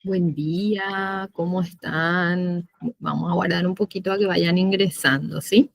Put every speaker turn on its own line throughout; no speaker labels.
Buen día, ¿cómo están? Vamos a guardar un poquito a que vayan ingresando, ¿sí?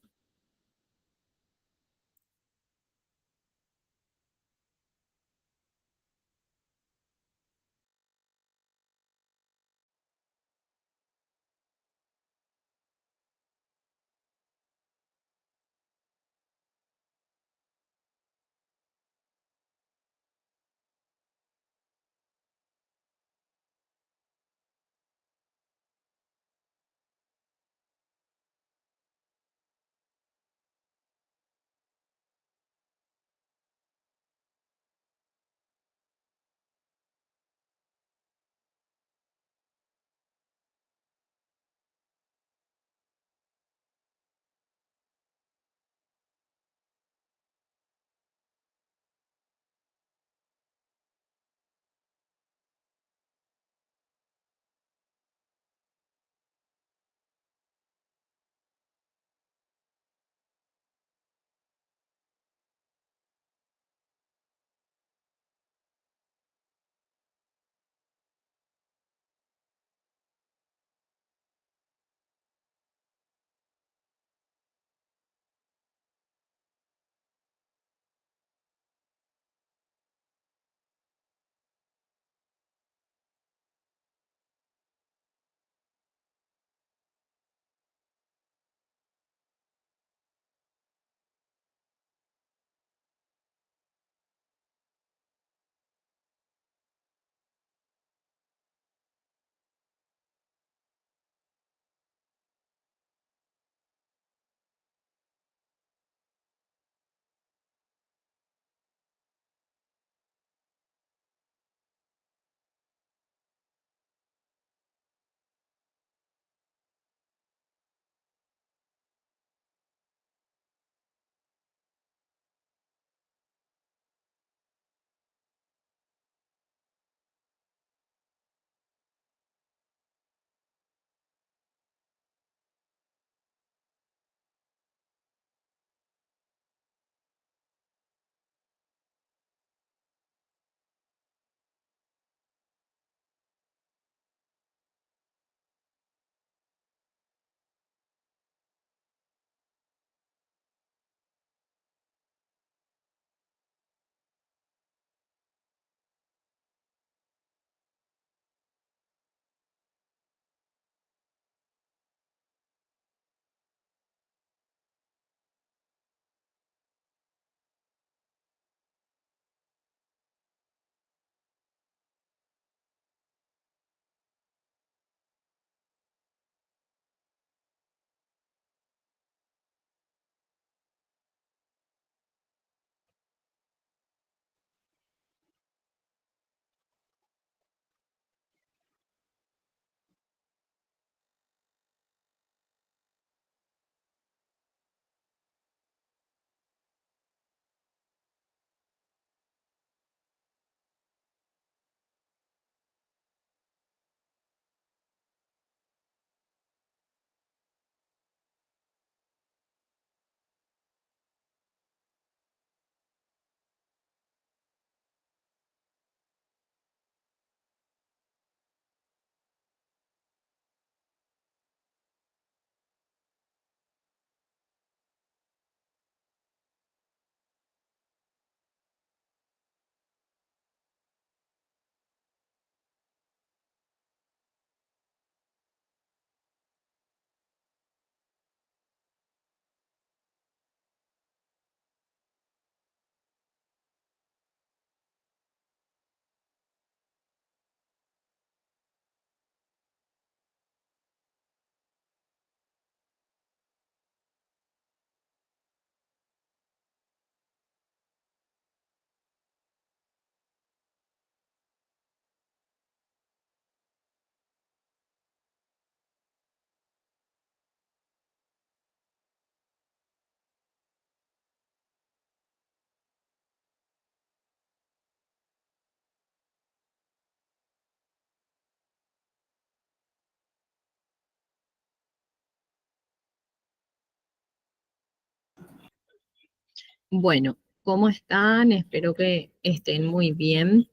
Bueno, ¿cómo están? Espero que estén muy bien.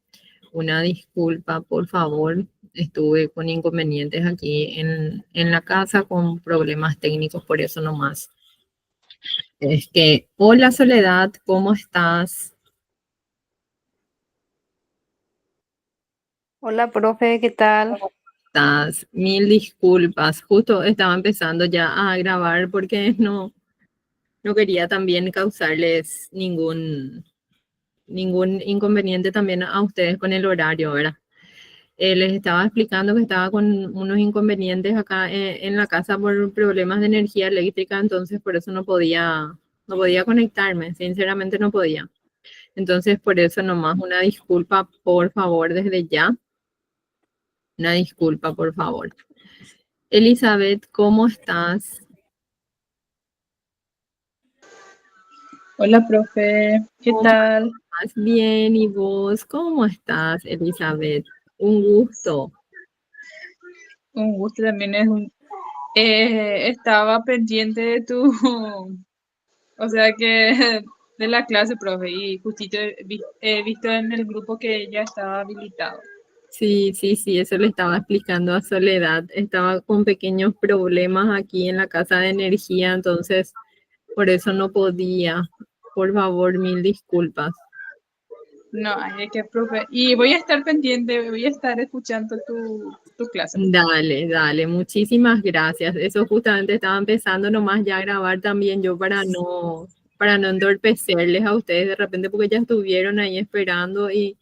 Una disculpa, por favor. Estuve con inconvenientes aquí en la casa con problemas técnicos, por eso nomás. Es que, hola Soledad, ¿cómo estás?
Hola, profe, ¿qué tal?
Estás, mil disculpas. Justo estaba empezando ya a grabar porque no quería también causarles ningún inconveniente también a ustedes con el horario, ¿verdad? Les estaba explicando que estaba con unos inconvenientes acá en la casa por problemas de energía eléctrica, entonces por eso no podía conectarme, sinceramente no podía. Entonces por eso nomás una disculpa, por favor, desde ya. Una disculpa, por favor. Elizabeth, ¿cómo estás?
Hola, profe, ¿qué
¿Cómo
tal?
estás? Bien, ¿y vos? ¿Cómo estás, Elizabeth? Un gusto.
Un gusto también estaba pendiente de tu, o sea que de la clase, profe, y justito he visto en el grupo que ya estaba habilitado.
Sí, sí, sí, eso le estaba explicando a Soledad. Estaba con pequeños problemas aquí en la casa de energía, entonces por eso no podía. Por favor, mil disculpas.
No, hay que, profe, y voy a estar pendiente, voy a estar escuchando tu clase, profe.
Dale, dale, muchísimas gracias. Eso justamente estaba empezando nomás ya a grabar también yo para no entorpecerles a ustedes de repente porque ya estuvieron ahí esperando y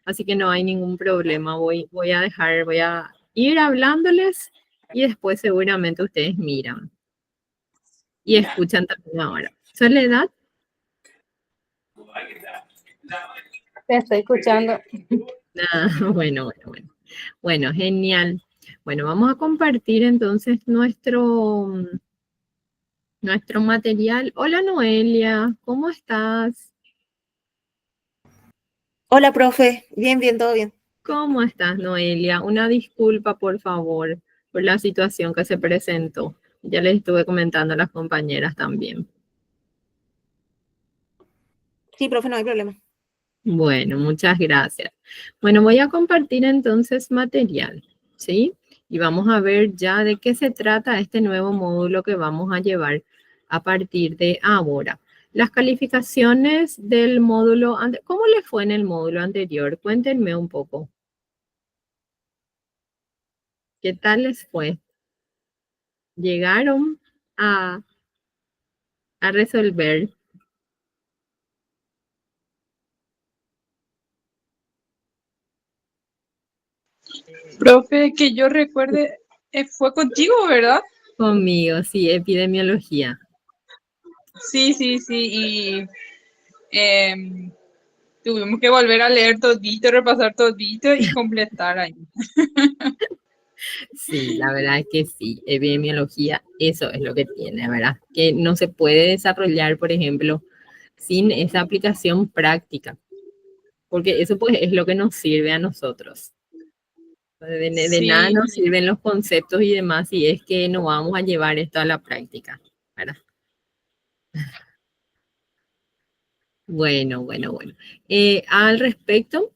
así que no hay ningún problema. Voy a ir hablándoles y después seguramente ustedes miran y escuchan también ahora. Soledad,
Te estoy escuchando.
ah, bueno. Bueno, genial. Bueno, vamos a compartir entonces nuestro material. Hola Noelia, ¿cómo estás?
Hola, profe. Bien, bien, todo bien.
¿Cómo estás, Noelia? Una disculpa, por favor, por la situación que se presentó. Ya les estuve comentando a las compañeras también.
Sí, profe, no hay problema.
Bueno, muchas gracias. Bueno, voy a compartir entonces material, ¿sí? Y vamos a ver ya de qué se trata este nuevo módulo que vamos a llevar a partir de ahora. Las calificaciones del módulo, ¿cómo les fue en el módulo anterior? Cuéntenme un poco. ¿Qué tal les fue? ¿Llegaron a, a resolver?
Profe, que yo recuerde, fue contigo, ¿verdad?
Conmigo, sí, epidemiología.
Sí, sí, sí, y em, tuvimos que volver a leer todito, repasar todito y completar ahí.
Sí, la verdad es que sí, epidemiología, eso es lo que tiene, ¿verdad? Que no se puede desarrollar, por ejemplo, sin esa aplicación práctica, porque eso pues es lo que nos sirve a nosotros. De nada
Sí,
nos sirven los conceptos y demás si es que no vamos a llevar esto a la práctica, ¿verdad? Bueno. Al respecto,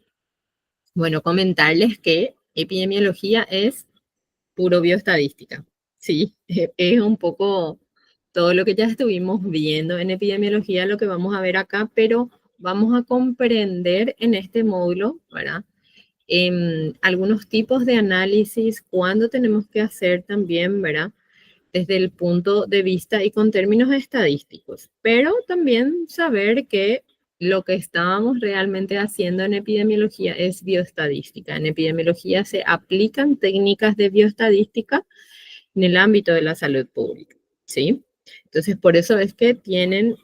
bueno, comentarles que epidemiología es puro bioestadística. Sí, es un poco todo lo que ya estuvimos viendo en epidemiología, lo que vamos a ver acá, pero vamos a comprender en este módulo, ¿verdad? Algunos tipos de análisis, cuándo tenemos que hacer también, ¿verdad? Desde el punto de vista y con términos estadísticos, pero también saber que lo que estábamos realmente haciendo en epidemiología es bioestadística. En epidemiología se aplican técnicas de bioestadística en el ámbito de la salud pública, ¿sí? Entonces, por eso es que tienen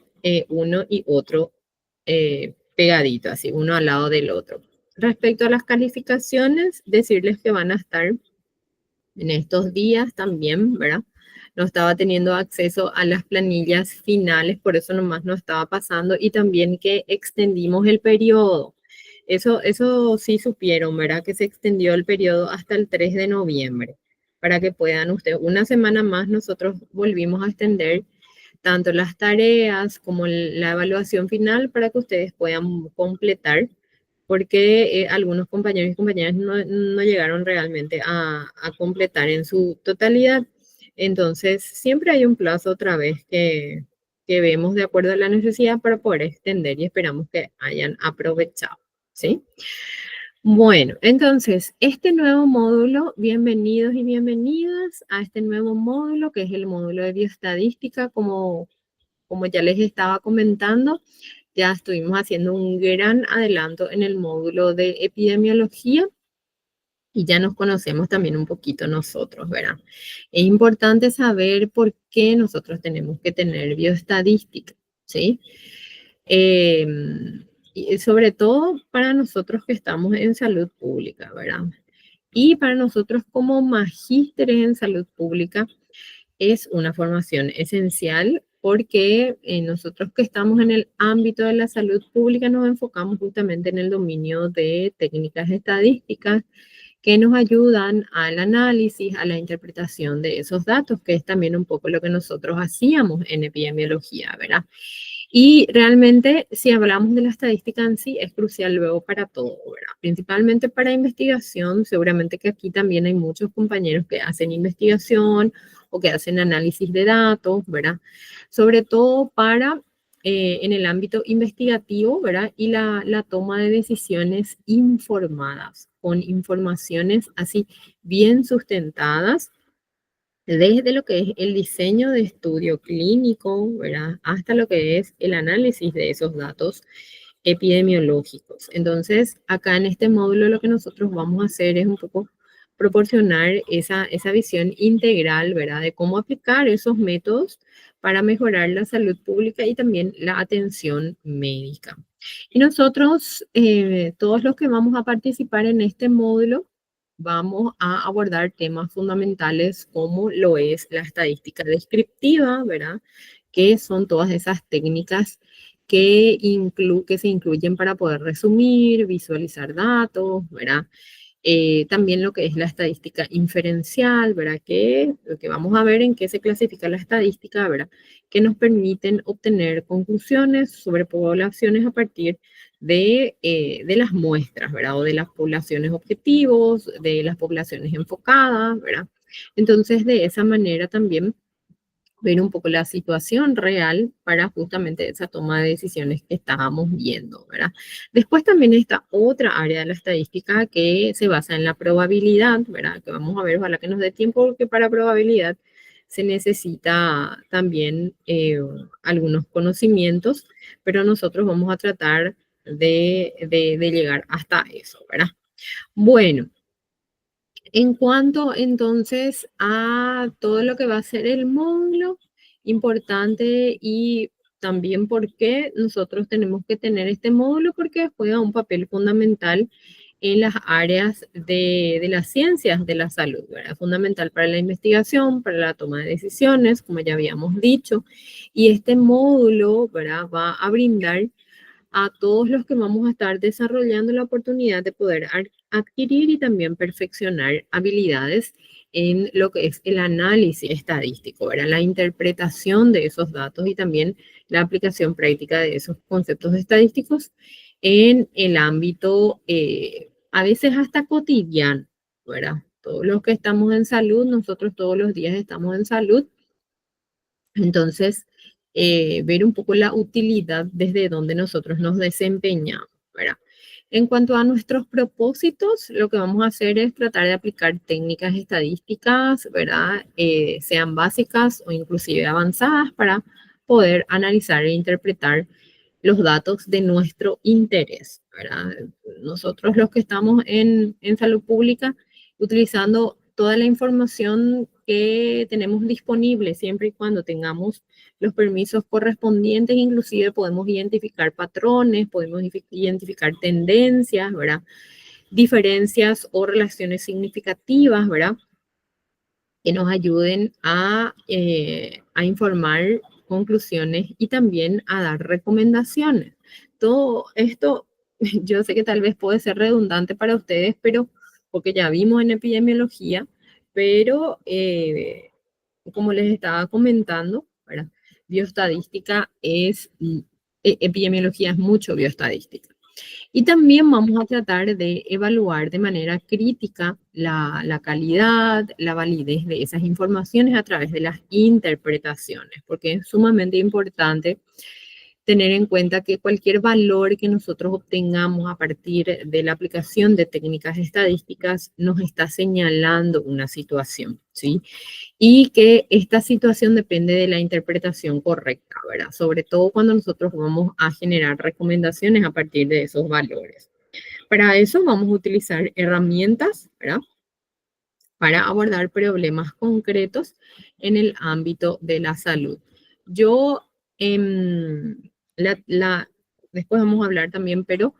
uno y otro pegadito, así, uno al lado del otro. Respecto a las calificaciones, decirles que van a estar en estos días también, ¿verdad? No estaba teniendo acceso a las planillas finales, por eso nomás no estaba pasando y también que extendimos el periodo. Eso sí supieron, ¿verdad? Que se extendió el periodo hasta el 3 de noviembre para que puedan ustedes, una semana más nosotros volvimos a extender tanto las tareas como la evaluación final para que ustedes puedan completar, porque algunos compañeros y compañeras no llegaron realmente a completar en su totalidad. Entonces, siempre hay un plazo otra vez que vemos de acuerdo a la necesidad para poder extender y esperamos que hayan aprovechado, ¿sí? Bueno, entonces, este nuevo módulo, bienvenidos y bienvenidas a este nuevo módulo, que es el módulo de bioestadística, como ya les estaba comentando. Ya estuvimos haciendo un gran adelanto en el módulo de epidemiología y ya nos conocemos también un poquito nosotros, ¿verdad? Es importante saber por qué nosotros tenemos que tener bioestadística, ¿sí? Eh, y sobre todo para nosotros que estamos en salud pública, ¿verdad? Y para nosotros como magísteres en salud pública es una formación esencial porque nosotros que estamos en el ámbito de la salud pública nos enfocamos justamente en el dominio de técnicas estadísticas que nos ayudan al análisis, a la interpretación de esos datos, que es también un poco lo que nosotros hacíamos en epidemiología, ¿verdad? Y realmente, si hablamos de la estadística en sí, es crucial luego para todo, ¿verdad? Principalmente para investigación, seguramente que aquí también hay muchos compañeros que hacen investigación o que hacen análisis de datos, ¿verdad? Sobre todo para en el ámbito investigativo, ¿verdad? Y la toma de decisiones informadas, con informaciones así bien sustentadas, desde lo que es el diseño de estudio clínico, ¿verdad? Hasta lo que es el análisis de esos datos epidemiológicos. Entonces, acá en este módulo lo que nosotros vamos a hacer es un poco proporcionar esa visión integral, ¿verdad? De cómo aplicar esos métodos para mejorar la salud pública y también la atención médica. Y nosotros, todos los que vamos a participar en este módulo, vamos a abordar temas fundamentales como lo es la estadística descriptiva, ¿verdad? Que son todas esas técnicas que se incluyen para poder resumir, visualizar datos, ¿verdad? También lo que es la estadística inferencial, ¿verdad? Que vamos a ver en qué se clasifica la estadística, ¿verdad? Que nos permiten obtener conclusiones sobre poblaciones a partir de las muestras, ¿verdad? O de las poblaciones objetivos, de las poblaciones enfocadas, ¿verdad? Entonces, de esa manera también ver un poco la situación real para justamente esa toma de decisiones que estábamos viendo, ¿verdad? Después también está otra área de la estadística que se basa en la probabilidad, ¿verdad? Que vamos a ver, ojalá que nos dé tiempo, porque para probabilidad se necesita también algunos conocimientos, pero nosotros vamos a tratar de llegar hasta eso, ¿verdad? Bueno, en cuanto entonces a todo lo que va a ser el módulo, importante y también por qué nosotros tenemos que tener este módulo, porque juega un papel fundamental en las áreas de las ciencias de la salud, ¿verdad? Fundamental para la investigación, para la toma de decisiones, como ya habíamos dicho, y este módulo, ¿verdad? Va a brindar a todos los que vamos a estar desarrollando la oportunidad de poder adquirir y también perfeccionar habilidades en lo que es el análisis estadístico, ¿verdad? La interpretación de esos datos y también la aplicación práctica de esos conceptos estadísticos en el ámbito, a veces hasta cotidiano, ¿verdad? Todos los que estamos en salud, nosotros todos los días estamos en salud, entonces, ver un poco la utilidad desde donde nosotros nos desempeñamos, ¿verdad? En cuanto a nuestros propósitos, lo que vamos a hacer es tratar de aplicar técnicas estadísticas, ¿verdad? Sean básicas o inclusive avanzadas para poder analizar e interpretar los datos de nuestro interés, ¿verdad? Nosotros los que estamos en salud pública, utilizando toda la información que tenemos disponible, siempre y cuando tengamos los permisos correspondientes, inclusive podemos identificar patrones, podemos identificar tendencias, ¿verdad? Diferencias o relaciones significativas, ¿verdad? Que nos ayuden a informar conclusiones y también a dar recomendaciones. Todo esto, yo sé que tal vez puede ser redundante para ustedes, pero porque ya vimos en epidemiología, pero como les estaba comentando, ¿verdad? bioestadística epidemiología es mucho bioestadística. Y también vamos a tratar de evaluar de manera crítica la calidad, la validez de esas informaciones a través de las interpretaciones, porque es sumamente importante tener en cuenta que cualquier valor que nosotros obtengamos a partir de la aplicación de técnicas estadísticas nos está señalando una situación, ¿sí? Y que esta situación depende de la interpretación correcta, ¿verdad? Sobre todo cuando nosotros vamos a generar recomendaciones a partir de esos valores. Para eso vamos a utilizar herramientas, ¿verdad? Para abordar problemas concretos en el ámbito de la salud. Yo, después vamos a hablar también, pero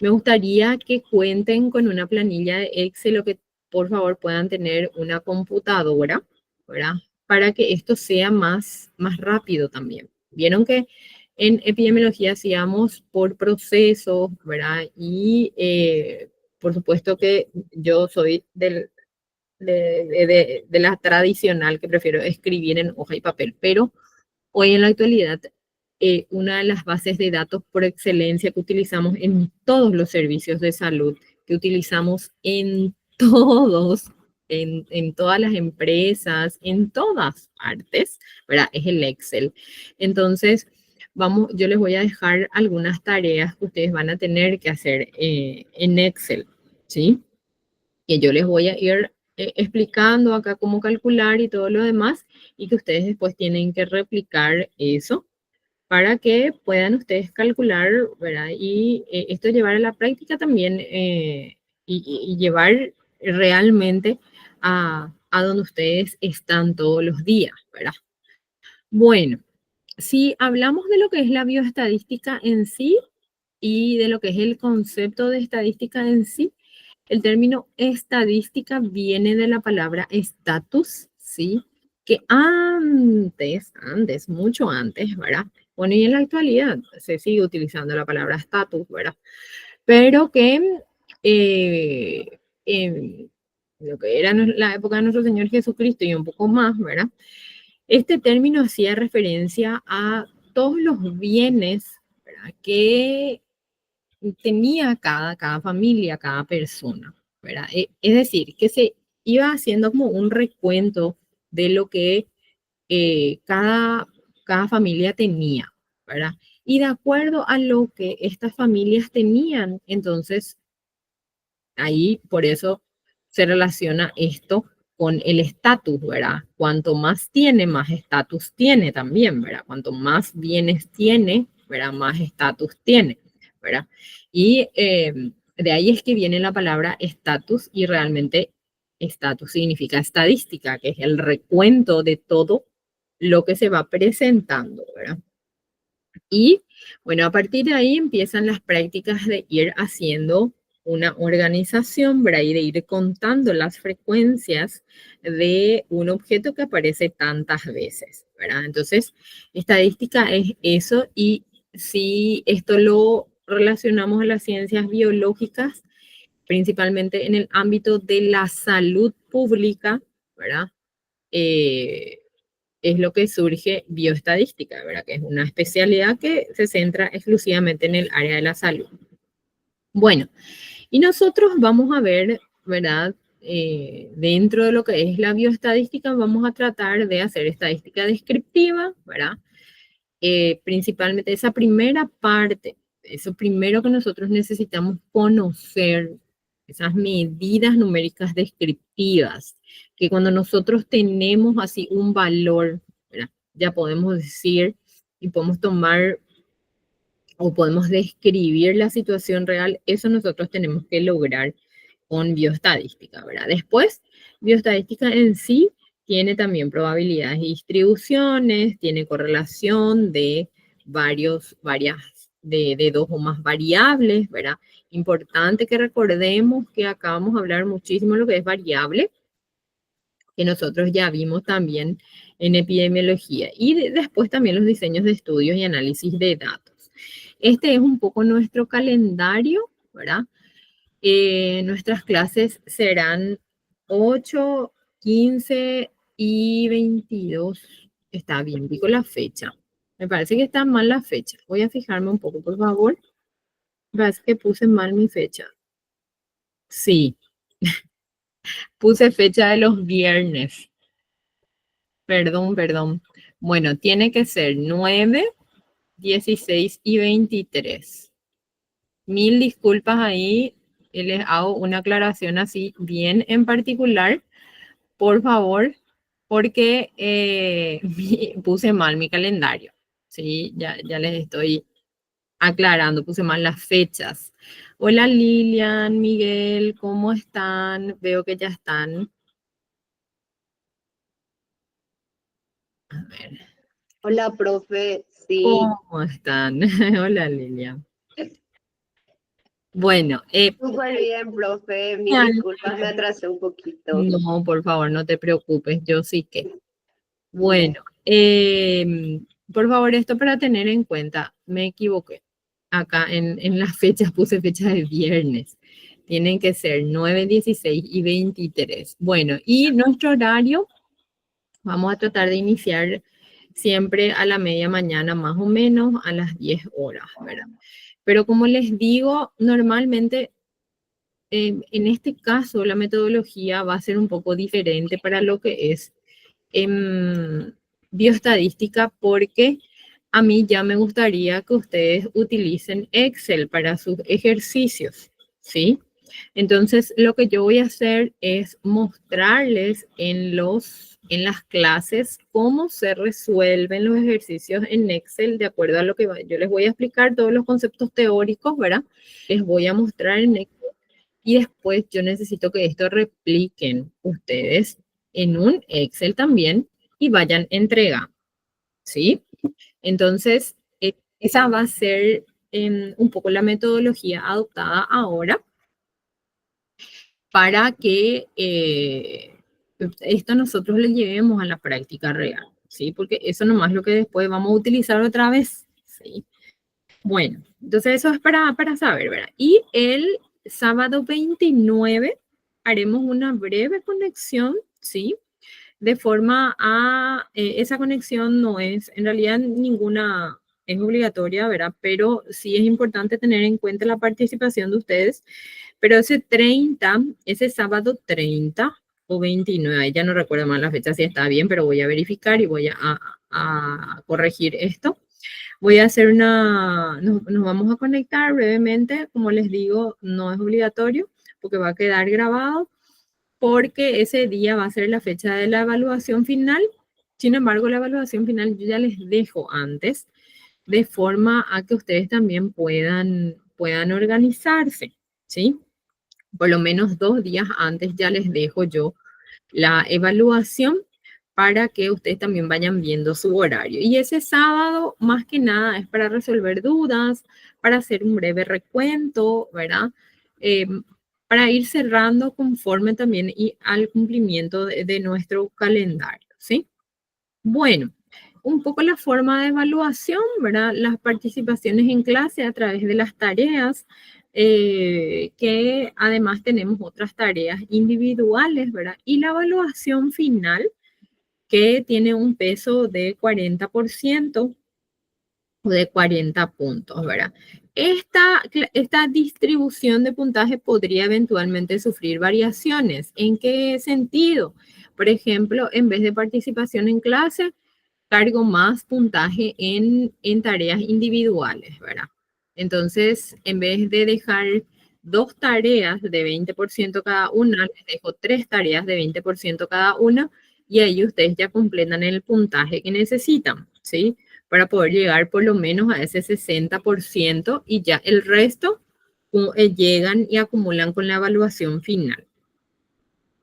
me gustaría que cuenten con una planilla de Excel o que por favor puedan tener una computadora, ¿verdad? Para que esto sea más rápido también. Vieron que en epidemiología hacíamos por procesos, ¿verdad? Y por supuesto que yo soy de la tradicional que prefiero escribir en hoja y papel, pero hoy en la actualidad una de las bases de datos por excelencia que utilizamos en todos los servicios de salud, que utilizamos en todos, en todas las empresas, en todas partes, ¿verdad? Es el Excel. Entonces, yo les voy a dejar algunas tareas que ustedes van a tener que hacer en Excel, ¿sí? Que yo les voy a ir explicando acá cómo calcular y todo lo demás, y que ustedes después tienen que replicar eso para que puedan ustedes calcular, ¿verdad? Y esto llevar a la práctica también y llevar realmente a donde ustedes están todos los días, ¿verdad? Bueno, si hablamos de lo que es la bioestadística en sí y de lo que es el concepto de estadística en sí, el término estadística viene de la palabra status, ¿sí? Que antes, mucho antes, ¿verdad? Bueno, y en la actualidad se sigue utilizando la palabra status, ¿verdad? Pero que en lo que era la época de nuestro Señor Jesucristo y un poco más, ¿verdad? Este término hacía referencia a todos los bienes, ¿verdad? Que tenía cada familia, cada persona, ¿verdad? Es decir, que se iba haciendo como un recuento de lo que cada familia tenía, ¿verdad? Y de acuerdo a lo que estas familias tenían, entonces ahí por eso se relaciona esto con el estatus, ¿verdad? Cuanto más tiene, más estatus tiene también, ¿verdad? Cuanto más bienes tiene, ¿verdad? Más estatus tiene, ¿verdad? Y de ahí es que viene la palabra estatus y realmente estatus significa estadística, que es el recuento de todo lo que se va presentando, ¿verdad? Y bueno, a partir de ahí empiezan las prácticas de ir haciendo una organización, ¿verdad? Y de ir contando las frecuencias de un objeto que aparece tantas veces, ¿verdad? Entonces, estadística es eso y si esto lo relacionamos a las ciencias biológicas, principalmente en el ámbito de la salud pública, ¿verdad? Eh, es lo que surge bioestadística, ¿verdad? Que es una especialidad que se centra exclusivamente en el área de la salud. Bueno, y nosotros vamos a ver, ¿verdad? Dentro de lo que es la bioestadística, vamos a tratar de hacer estadística descriptiva, ¿verdad? Principalmente esa primera parte, eso primero que nosotros necesitamos conocer, esas medidas numéricas descriptivas, que cuando nosotros tenemos así un valor, ¿verdad? Ya podemos decir y podemos tomar o podemos describir la situación real, eso nosotros tenemos que lograr con bioestadística, ¿verdad? Después, bioestadística en sí tiene también probabilidades y distribuciones, tiene correlación de de dos o más variables, ¿verdad? Importante que recordemos que acá vamos a hablar muchísimo de lo que es variable, que nosotros ya vimos también en epidemiología, y después también los diseños de estudios y análisis de datos. Este es un poco nuestro calendario, ¿verdad? Nuestras clases serán 8, 15 y 22 está bien, digo la fecha. Me parece que está mal la fecha. Voy a fijarme un poco, por favor. Me parece que puse mal mi fecha. Sí, puse fecha de los viernes. Perdón, perdón. Bueno, tiene que ser 9, 16 y 23. Mil disculpas ahí. Les hago una aclaración así bien en particular, por favor, porque puse mal mi calendario. Sí, ya les estoy aclarando, puse mal las fechas. Hola Lilian, Miguel, ¿cómo están? Veo que ya están. A ver,
Hola, profe. Sí,
¿cómo están? Hola Lilian. Bueno,
súper bien, profe. Mil
ya,
disculpas, me atrasé un poquito.
no, por favor, no te preocupes, yo sí que. Bueno, por favor, esto para tener en cuenta, me equivoqué. Acá en las fechas puse fecha de viernes. Tienen que ser 9, 16 y 23. Bueno, y nuestro horario, vamos a tratar de iniciar siempre a la media mañana, más o menos a las 10 horas, ¿verdad? Pero como les digo, normalmente en este caso la metodología va a ser un poco diferente para lo que es bioestadística, porque a mí ya me gustaría que ustedes utilicen Excel para sus ejercicios, ¿sí? Entonces, lo que yo voy a hacer es mostrarles en las clases cómo se resuelven los ejercicios en Excel de acuerdo a lo que yo les voy a explicar, todos los conceptos teóricos, ¿verdad? Les voy a mostrar en Excel y después yo necesito que esto repliquen ustedes en un Excel también y vayan entregando, ¿sí? Entonces, esa va a ser un poco la metodología adoptada ahora para que esto nosotros lo llevemos a la práctica real, ¿sí? Porque eso nomás es lo que después vamos a utilizar otra vez, ¿sí? Bueno, entonces eso es para saber, ¿verdad? Y el sábado 29 haremos una breve conexión, ¿sí? De forma a, esa conexión no es, en realidad ninguna es obligatoria, ¿verdad? Pero sí es importante tener en cuenta la participación de ustedes. Pero ese sábado 30 o 29, ya no recuerdo más la fecha si está bien, pero voy a verificar y voy a corregir esto. Voy a hacer nos vamos a conectar brevemente, como les digo, no es obligatorio porque va a quedar grabado, porque ese día va a ser la fecha de la evaluación final. Sin embargo, la evaluación final yo ya les dejo antes, de forma a que ustedes también puedan organizarse, ¿sí? Por lo menos 2 días antes ya les dejo yo la evaluación para que ustedes también vayan viendo su horario. Y ese sábado, más que nada, es para resolver dudas, para hacer un breve recuento, ¿verdad? Eh, para ir cerrando conforme también y al cumplimiento de nuestro calendario, ¿sí? Bueno, un poco la forma de evaluación, ¿verdad? Las participaciones en clase a través de las tareas, que además tenemos otras tareas individuales, ¿verdad? Y la evaluación final, que tiene un peso de 40% o de 40 puntos, ¿verdad? Esta distribución de puntaje podría eventualmente sufrir variaciones. ¿En qué sentido? Por ejemplo, en vez de participación en clase, cargo más puntaje en tareas individuales, ¿verdad? Entonces, en vez de dejar 2 tareas de 20% cada una, les dejo 3 tareas de 20% cada una y ahí ustedes ya completan el puntaje que necesitan, ¿sí? Para poder llegar por lo menos a ese 60% y ya el resto llegan y acumulan con la evaluación final.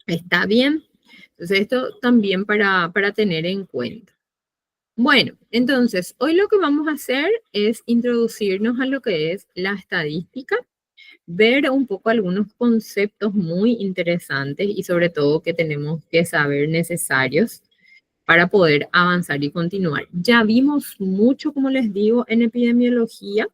¿Está bien? Entonces, esto también para tener en cuenta. Bueno, entonces, hoy lo que vamos a hacer es introducirnos a lo que es la estadística, ver un poco algunos conceptos muy interesantes y sobre todo que tenemos que saber necesarios para poder avanzar y continuar. Ya vimos mucho, como les digo, en epidemiología,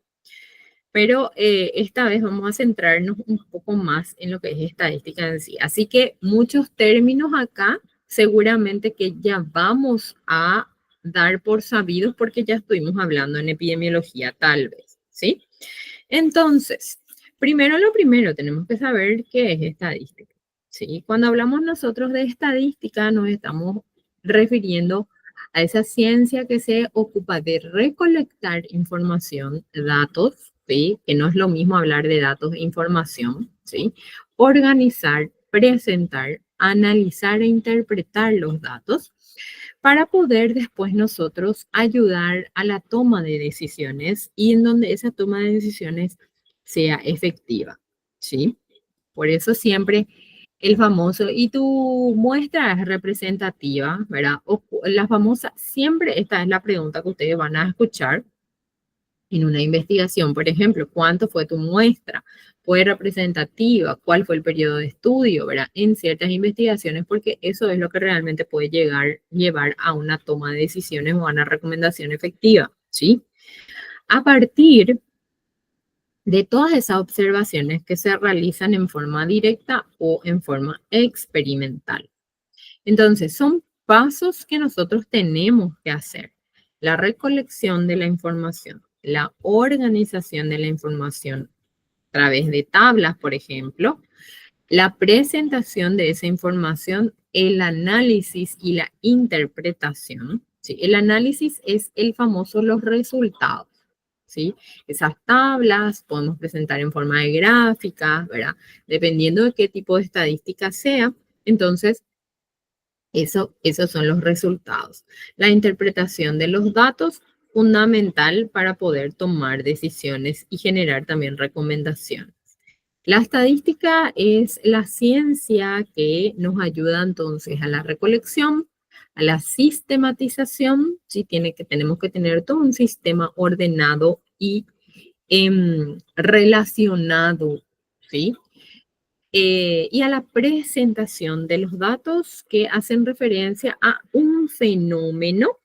pero esta vez vamos a centrarnos un poco más en lo que es estadística en sí. Así que muchos términos acá seguramente que ya vamos a dar por sabidos porque ya estuvimos hablando en epidemiología, tal vez, ¿sí? Entonces, lo primero, tenemos que saber qué es estadística, ¿sí? Cuando hablamos nosotros de estadística, nos estamos refiriendo a esa ciencia que se ocupa de recolectar información, datos, ¿sí? Que no es lo mismo hablar de datos e información, ¿sí? Organizar, presentar, analizar e interpretar los datos para poder después nosotros ayudar a la toma de decisiones y en donde esa toma de decisiones sea efectiva, ¿sí? Por eso siempre el famoso, y tu muestra es representativa, ¿verdad? O la famosa, siempre esta es la pregunta que ustedes van a escuchar en una investigación, por ejemplo, ¿cuánto fue tu muestra? ¿Fue representativa? ¿Cuál fue el periodo de estudio? ¿Verdad? En ciertas investigaciones, porque eso es lo que realmente puede llevar a una toma de decisiones o a una recomendación efectiva, ¿sí? A partir de todas esas observaciones que se realizan en forma directa o en forma experimental. Entonces, son pasos que nosotros tenemos que hacer. La recolección de la información, la organización de la información a través de tablas, por ejemplo, la presentación de esa información, el análisis y la interpretación. ¿Sí? El análisis es el famoso los resultados. ¿Sí? Esas tablas podemos presentar en forma de gráfica, ¿verdad? Dependiendo de qué tipo de estadística sea. Entonces, esos son los resultados. La interpretación de los datos, fundamental para poder tomar decisiones y generar también recomendaciones. La estadística es la ciencia que nos ayuda entonces a la recolección, a la sistematización, ¿sí? Tenemos que tener todo un sistema ordenado y relacionado, ¿sí? Y a la presentación de los datos que hacen referencia a un fenómeno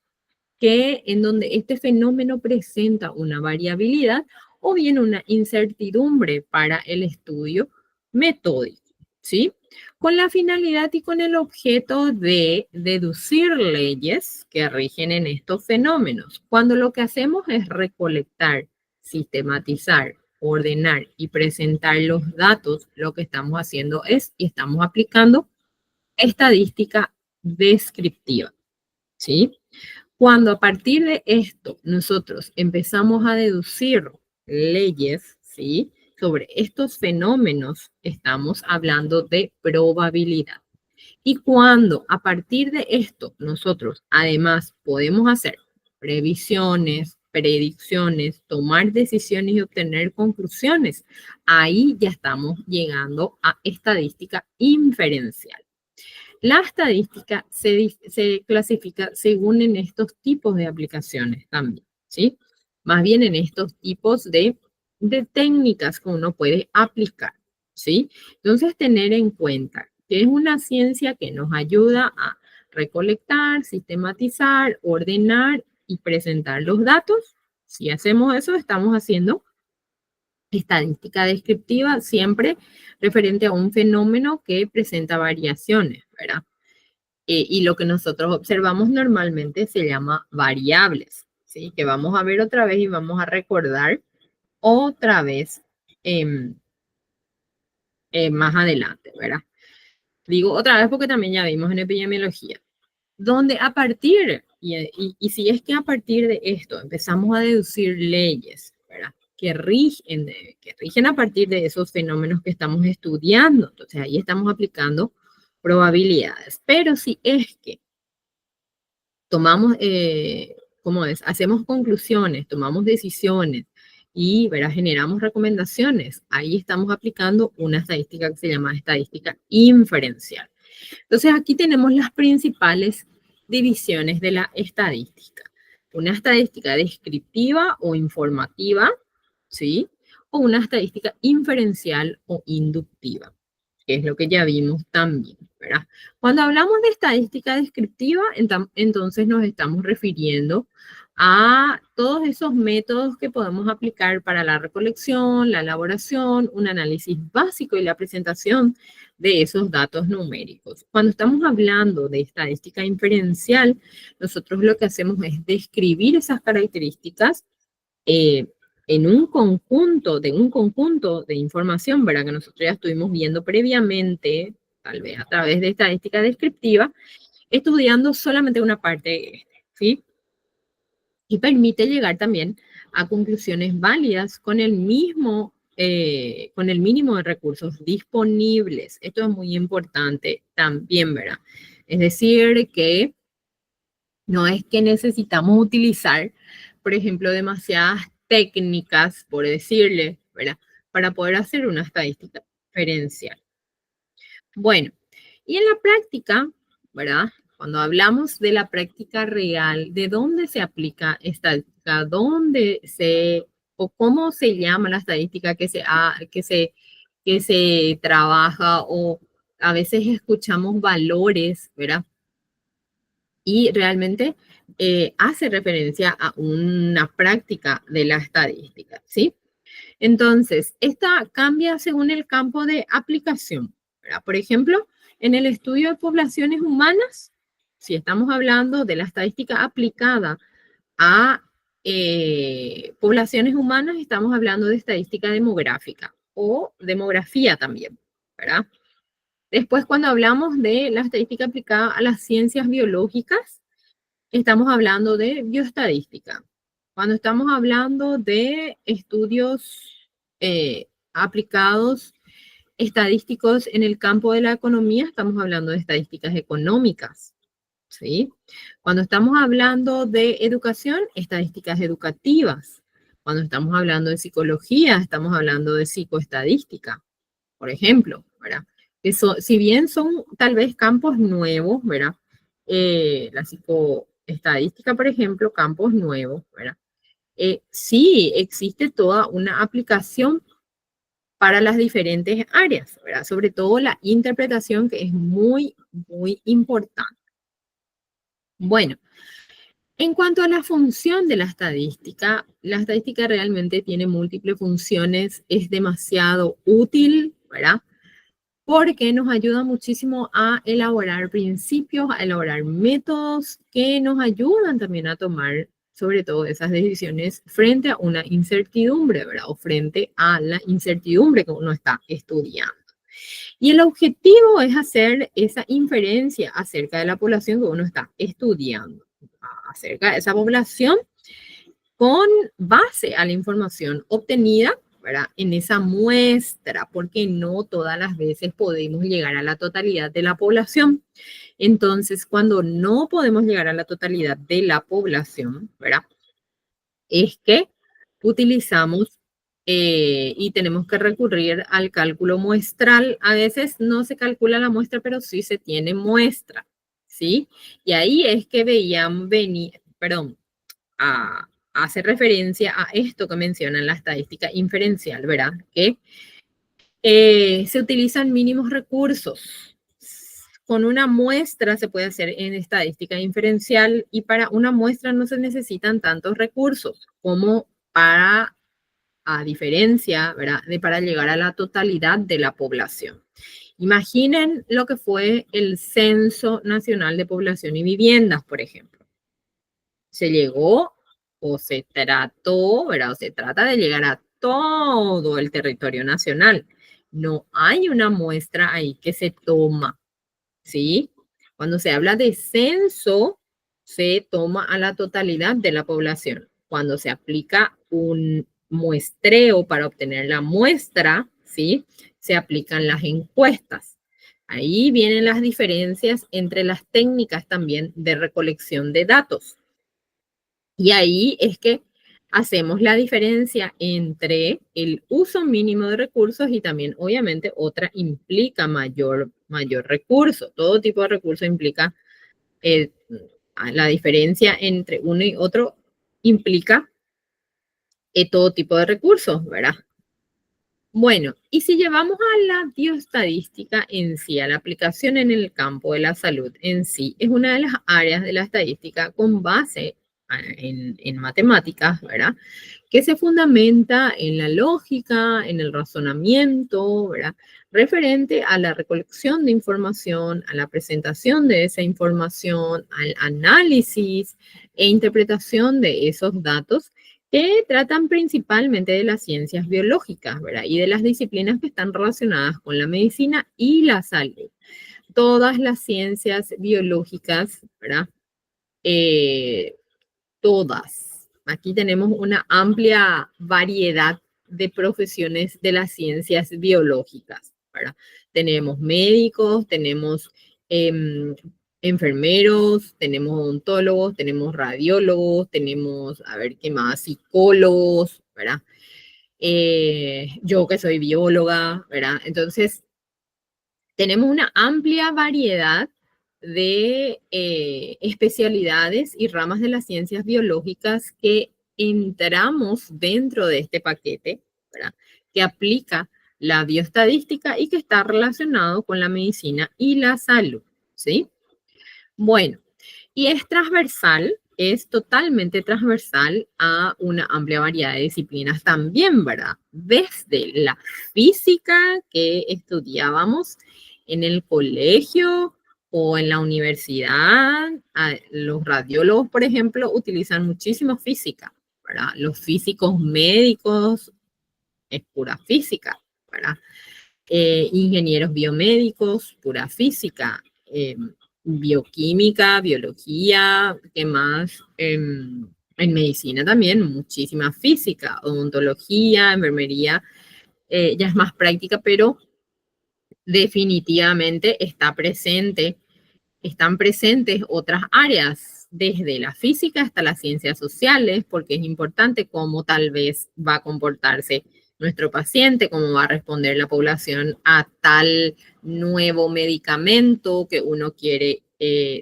en donde este fenómeno presenta una variabilidad o bien una incertidumbre para el estudio metódico, ¿sí? Con la finalidad y con el objeto de deducir leyes que rigen en estos fenómenos, cuando lo que hacemos es recolectar, sistematizar, ordenar y presentar los datos, lo que estamos haciendo es y estamos aplicando estadística descriptiva, ¿sí? Cuando a partir de esto nosotros empezamos a deducir leyes, ¿sí? Sobre estos fenómenos, estamos hablando de probabilidad. Y cuando a partir de esto nosotros además podemos hacer previsiones, predicciones, tomar decisiones y obtener conclusiones, ahí ya estamos llegando a estadística inferencial. La estadística se clasifica según en estos tipos de aplicaciones también, ¿sí? Más bien en estos tipos de técnicas que uno puede aplicar, ¿sí? Entonces, tener en cuenta que es una ciencia que nos ayuda a recolectar, sistematizar, ordenar y presentar los datos. Si hacemos eso, estamos haciendo estadística descriptiva, siempre referente a un fenómeno que presenta variaciones, ¿verdad? Y lo que nosotros observamos normalmente se llama variables, ¿sí? Que vamos a ver otra vez y vamos a recordar otra vez más adelante, ¿verdad? Digo otra vez porque también ya vimos en epidemiología, donde a partir, y si es que a partir de esto empezamos a deducir leyes, ¿verdad? Que rigen a partir de esos fenómenos que estamos estudiando. Entonces ahí estamos aplicando probabilidades. Pero si es que tomamos, ¿cómo es? Hacemos conclusiones, tomamos decisiones y, ¿verdad? Generamos recomendaciones, ahí estamos aplicando una estadística que se llama estadística inferencial. Entonces aquí tenemos las principales divisiones de la estadística. Una estadística descriptiva o informativa, ¿sí? O una estadística inferencial o inductiva, que es lo que ya vimos también, ¿verdad? Cuando hablamos de estadística descriptiva, entonces nos estamos refiriendo a todos esos métodos que podemos aplicar para la recolección, la elaboración, un análisis básico y la presentación de esos datos numéricos. Cuando estamos hablando de estadística inferencial, nosotros lo que hacemos es describir esas características en un conjunto de información, ¿verdad? Que nosotros ya estuvimos viendo previamente, tal vez a través de estadística descriptiva, estudiando solamente una parte de este, ¿sí? Y permite llegar también a conclusiones válidas con el mínimo de recursos disponibles. Esto es muy importante también, ¿verdad? Es decir, que no es que necesitamos utilizar, por ejemplo, demasiadas técnicas, por decirle, ¿verdad? Para poder hacer una estadística diferencial. Bueno, y en la práctica, ¿verdad? Cuando hablamos de la práctica real, ¿de dónde se aplica estadística? O cómo se llama la estadística que se trabaja? O a veces escuchamos valores, ¿verdad? Y realmente hace referencia a una práctica de la estadística, ¿sí? Entonces, esta cambia según el campo de aplicación, ¿verdad? Por ejemplo, en el estudio de poblaciones humanas, si estamos hablando de la estadística aplicada a poblaciones humanas, estamos hablando de estadística demográfica o demografía también, ¿verdad? Después, cuando hablamos de la estadística aplicada a las ciencias biológicas, estamos hablando de bioestadística. Cuando estamos hablando de estudios aplicados estadísticos en el campo de la economía, estamos hablando de estadísticas económicas, ¿sí? Cuando estamos hablando de educación, estadísticas educativas. Cuando estamos hablando de psicología, estamos hablando de psicoestadística, por ejemplo, ¿verdad? Eso, si bien son tal vez campos nuevos, ¿verdad? La psicoestadística, por ejemplo, campos nuevos, ¿verdad? Sí existe toda una aplicación para las diferentes áreas, ¿verdad? Sobre todo la interpretación, que es muy, muy importante. Bueno, en cuanto a la función de la estadística realmente tiene múltiples funciones, es demasiado útil, ¿verdad? Porque nos ayuda muchísimo a elaborar principios, a elaborar métodos que nos ayudan también a tomar sobre todo esas decisiones frente a una incertidumbre, ¿verdad? O frente a la incertidumbre que uno está estudiando. Y el objetivo es hacer esa inferencia acerca de la población que uno está estudiando, acerca de esa población con base a la información obtenida, ¿verdad? En esa muestra, porque no todas las veces podemos llegar a la totalidad de la población. Entonces, cuando no podemos llegar a la totalidad de la población, ¿verdad? Es que utilizamos y tenemos que recurrir al cálculo muestral. A veces no se calcula la muestra, pero sí se tiene muestra, ¿sí? Y ahí es que veían venir, perdón, hace referencia a esto que mencionan la estadística inferencial, ¿verdad? Que se utilizan mínimos recursos. Con una muestra se puede hacer en estadística inferencial y para una muestra no se necesitan tantos recursos como a diferencia, ¿verdad? Para llegar a la totalidad de la población. Imaginen lo que fue el Censo Nacional de Población y Viviendas, por ejemplo. Se llegó o se trató, ¿verdad? O se trata de llegar a todo el territorio nacional. No hay una muestra ahí que se toma, ¿sí? Cuando se habla de censo, se toma a la totalidad de la población. Cuando se aplica un muestreo para obtener la muestra, ¿sí? Se aplican las encuestas. Ahí vienen las diferencias entre las técnicas también de recolección de datos. Y ahí es que hacemos la diferencia entre el uso mínimo de recursos y también, obviamente, otra implica mayor recurso. Todo tipo de recurso implica, la diferencia entre uno y otro implica todo tipo de recursos, ¿verdad? Bueno, y si llevamos a la bioestadística en sí, a la aplicación en el campo de la salud en sí, es una de las áreas de la estadística con base en matemáticas, ¿verdad? Que se fundamenta en la lógica, en el razonamiento, ¿verdad? Referente a la recolección de información, a la presentación de esa información, al análisis e interpretación de esos datos que tratan principalmente de las ciencias biológicas, ¿verdad? Y de las disciplinas que están relacionadas con la medicina y la salud. Todas las ciencias biológicas, ¿verdad? Todas. Aquí tenemos una amplia variedad de profesiones de las ciencias biológicas, ¿verdad? Tenemos médicos, tenemos enfermeros, tenemos odontólogos, tenemos radiólogos, tenemos, a ver, ¿qué más? Psicólogos, ¿verdad? Yo que soy bióloga, ¿verdad? Entonces, tenemos una amplia variedad de especialidades y ramas de las ciencias biológicas que entramos dentro de este paquete, ¿verdad? Que aplica la bioestadística y que está relacionado con la medicina y la salud, ¿sí? Bueno, y es transversal, es totalmente transversal a una amplia variedad de disciplinas también, ¿verdad? Desde la física que estudiábamos en el colegio o en la universidad. Los radiólogos, por ejemplo, utilizan muchísimo física, ¿verdad? Los físicos médicos es pura física, ¿verdad? Ingenieros biomédicos, pura física, bioquímica, biología, ¿qué más? En medicina también, muchísima física, odontología, enfermería, ya es más práctica, pero definitivamente están presentes otras áreas, desde la física hasta las ciencias sociales, porque es importante cómo tal vez va a comportarse nuestro paciente, cómo va a responder la población a tal nuevo medicamento que uno quiere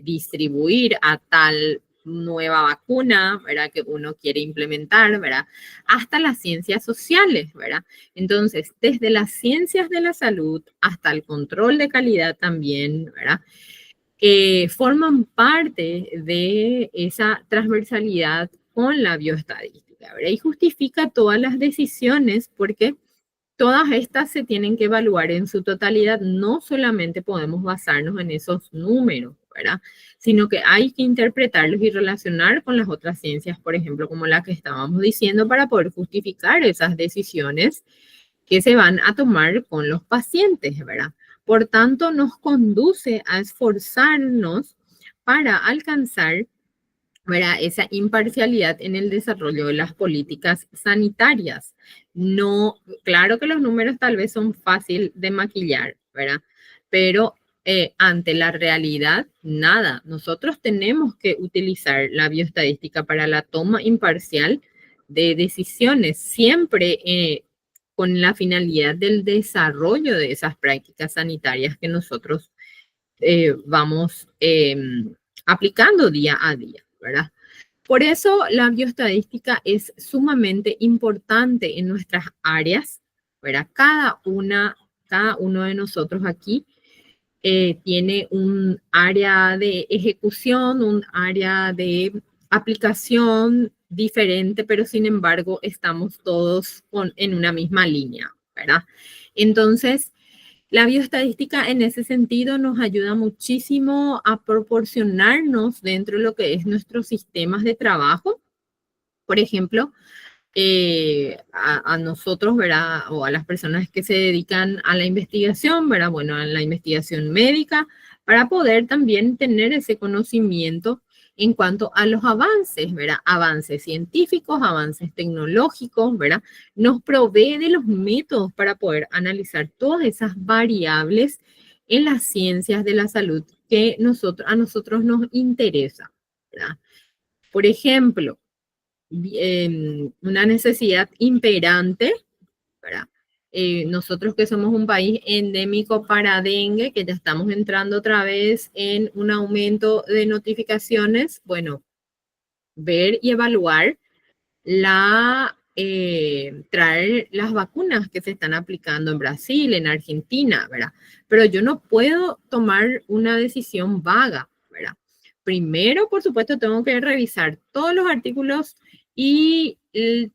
distribuir, a tal nueva vacuna, ¿verdad? Que uno quiere implementar, ¿verdad? Hasta las ciencias sociales, ¿verdad? Entonces, desde las ciencias de la salud hasta el control de calidad también, ¿verdad? Que forman parte de esa transversalidad con la bioestadística, ¿verdad? Y justifica todas las decisiones porque todas estas se tienen que evaluar en su totalidad. No solamente podemos basarnos en esos números, ¿verdad? Sino que hay que interpretarlos y relacionar con las otras ciencias, por ejemplo, como la que estábamos diciendo, para poder justificar esas decisiones que se van a tomar con los pacientes, ¿verdad? Por tanto, nos conduce a esforzarnos para alcanzar, ¿verdad? Esa imparcialidad en el desarrollo de las políticas sanitarias. No, claro que los números tal vez son fácil de maquillar, ¿verdad? Pero ante la realidad, nada. Nosotros tenemos que utilizar la bioestadística para la toma imparcial de decisiones, siempre con la finalidad del desarrollo de esas prácticas sanitarias que nosotros vamos aplicando día a día, ¿verdad? Por eso la bioestadística es sumamente importante en nuestras áreas, ¿verdad? Cada uno de nosotros aquí tiene un área de ejecución, un área de aplicación diferente, pero sin embargo estamos todos en una misma línea, ¿verdad? Entonces, la bioestadística en ese sentido nos ayuda muchísimo a proporcionarnos dentro de lo que es nuestros sistemas de trabajo. Por ejemplo, a nosotros, ¿verdad? O a las personas que se dedican a la investigación, ¿verdad? Bueno, a la investigación médica, para poder también tener ese conocimiento en cuanto a los avances, ¿verdad? Avances científicos, avances tecnológicos, ¿verdad? Nos provee de los métodos para poder analizar todas esas variables en las ciencias de la salud que a nosotros nos interesa, ¿verdad? Por ejemplo, una necesidad imperante, ¿verdad? Nosotros que somos un país endémico para dengue, que ya estamos entrando otra vez en un aumento de notificaciones, bueno, ver y evaluar traer las vacunas que se están aplicando en Brasil, en Argentina, ¿verdad? Pero yo no puedo tomar una decisión vaga, ¿verdad? primero, por supuesto, tengo que revisar todos los artículos y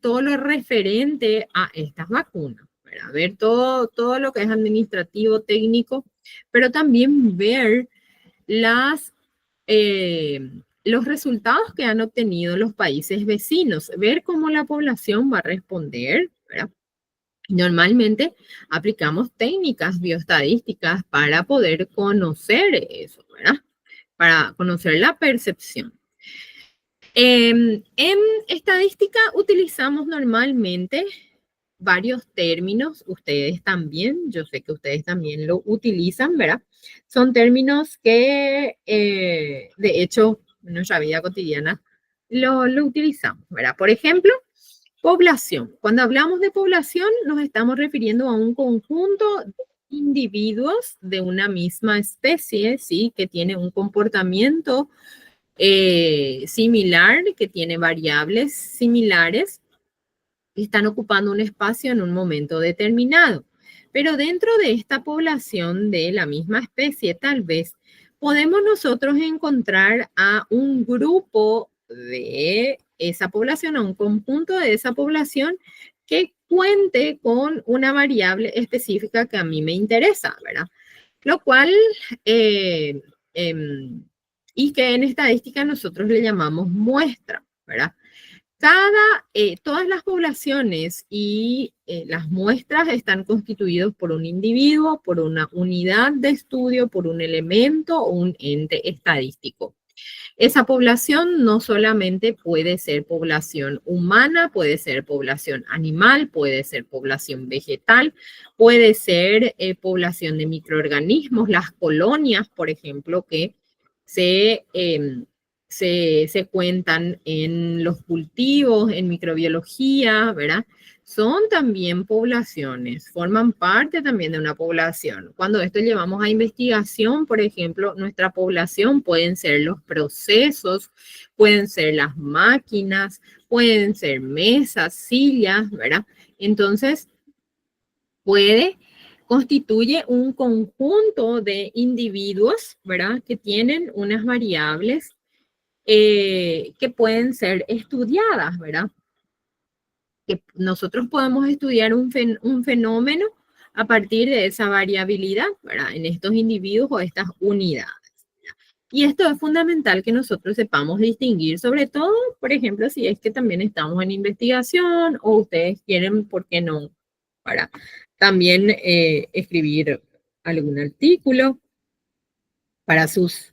todo lo referente a estas vacunas, para ver todo lo que es administrativo, técnico, pero también ver los resultados que han obtenido los países vecinos, ver cómo la población va a responder, ¿verdad? Normalmente aplicamos técnicas bioestadísticas para poder conocer eso, ¿verdad? Para conocer la percepción. En estadística utilizamos normalmente varios términos, ustedes también, yo sé que ustedes también lo utilizan, ¿verdad? Son términos que, de hecho, en nuestra vida cotidiana lo utilizamos, ¿verdad? Por ejemplo, población. Cuando hablamos de población, nos estamos refiriendo a un conjunto de individuos de una misma especie, ¿sí? Que tiene un comportamiento similar, que tiene variables similares, están ocupando un espacio en un momento determinado. Pero dentro de esta población de la misma especie, tal vez podemos nosotros encontrar a un grupo de esa población, a un conjunto de esa población que cuente con una variable específica que a mí me interesa, ¿verdad? Lo cual, y que en estadística nosotros le llamamos muestra, ¿verdad? Todas las poblaciones y las muestras están constituidos por un individuo, por una unidad de estudio, por un elemento o un ente estadístico. Esa población no solamente puede ser población humana, puede ser población animal, puede ser población vegetal, puede ser población de microorganismos, las colonias, por ejemplo, que se cuentan en los cultivos, en microbiología, ¿verdad? Son también poblaciones, forman parte también de una población. Cuando esto llevamos a investigación, por ejemplo, nuestra población pueden ser los procesos, pueden ser las máquinas, pueden ser mesas, sillas, ¿verdad? Entonces, constituye un conjunto de individuos, ¿verdad? Que tienen unas variables que pueden ser estudiadas, ¿verdad? Que nosotros podemos estudiar un fenómeno a partir de esa variabilidad, ¿verdad? En estos individuos o estas unidades. Y esto es fundamental que nosotros sepamos distinguir, sobre todo, por ejemplo, si es que también estamos en investigación o ustedes quieren, ¿por qué no? Para también escribir algún artículo para sus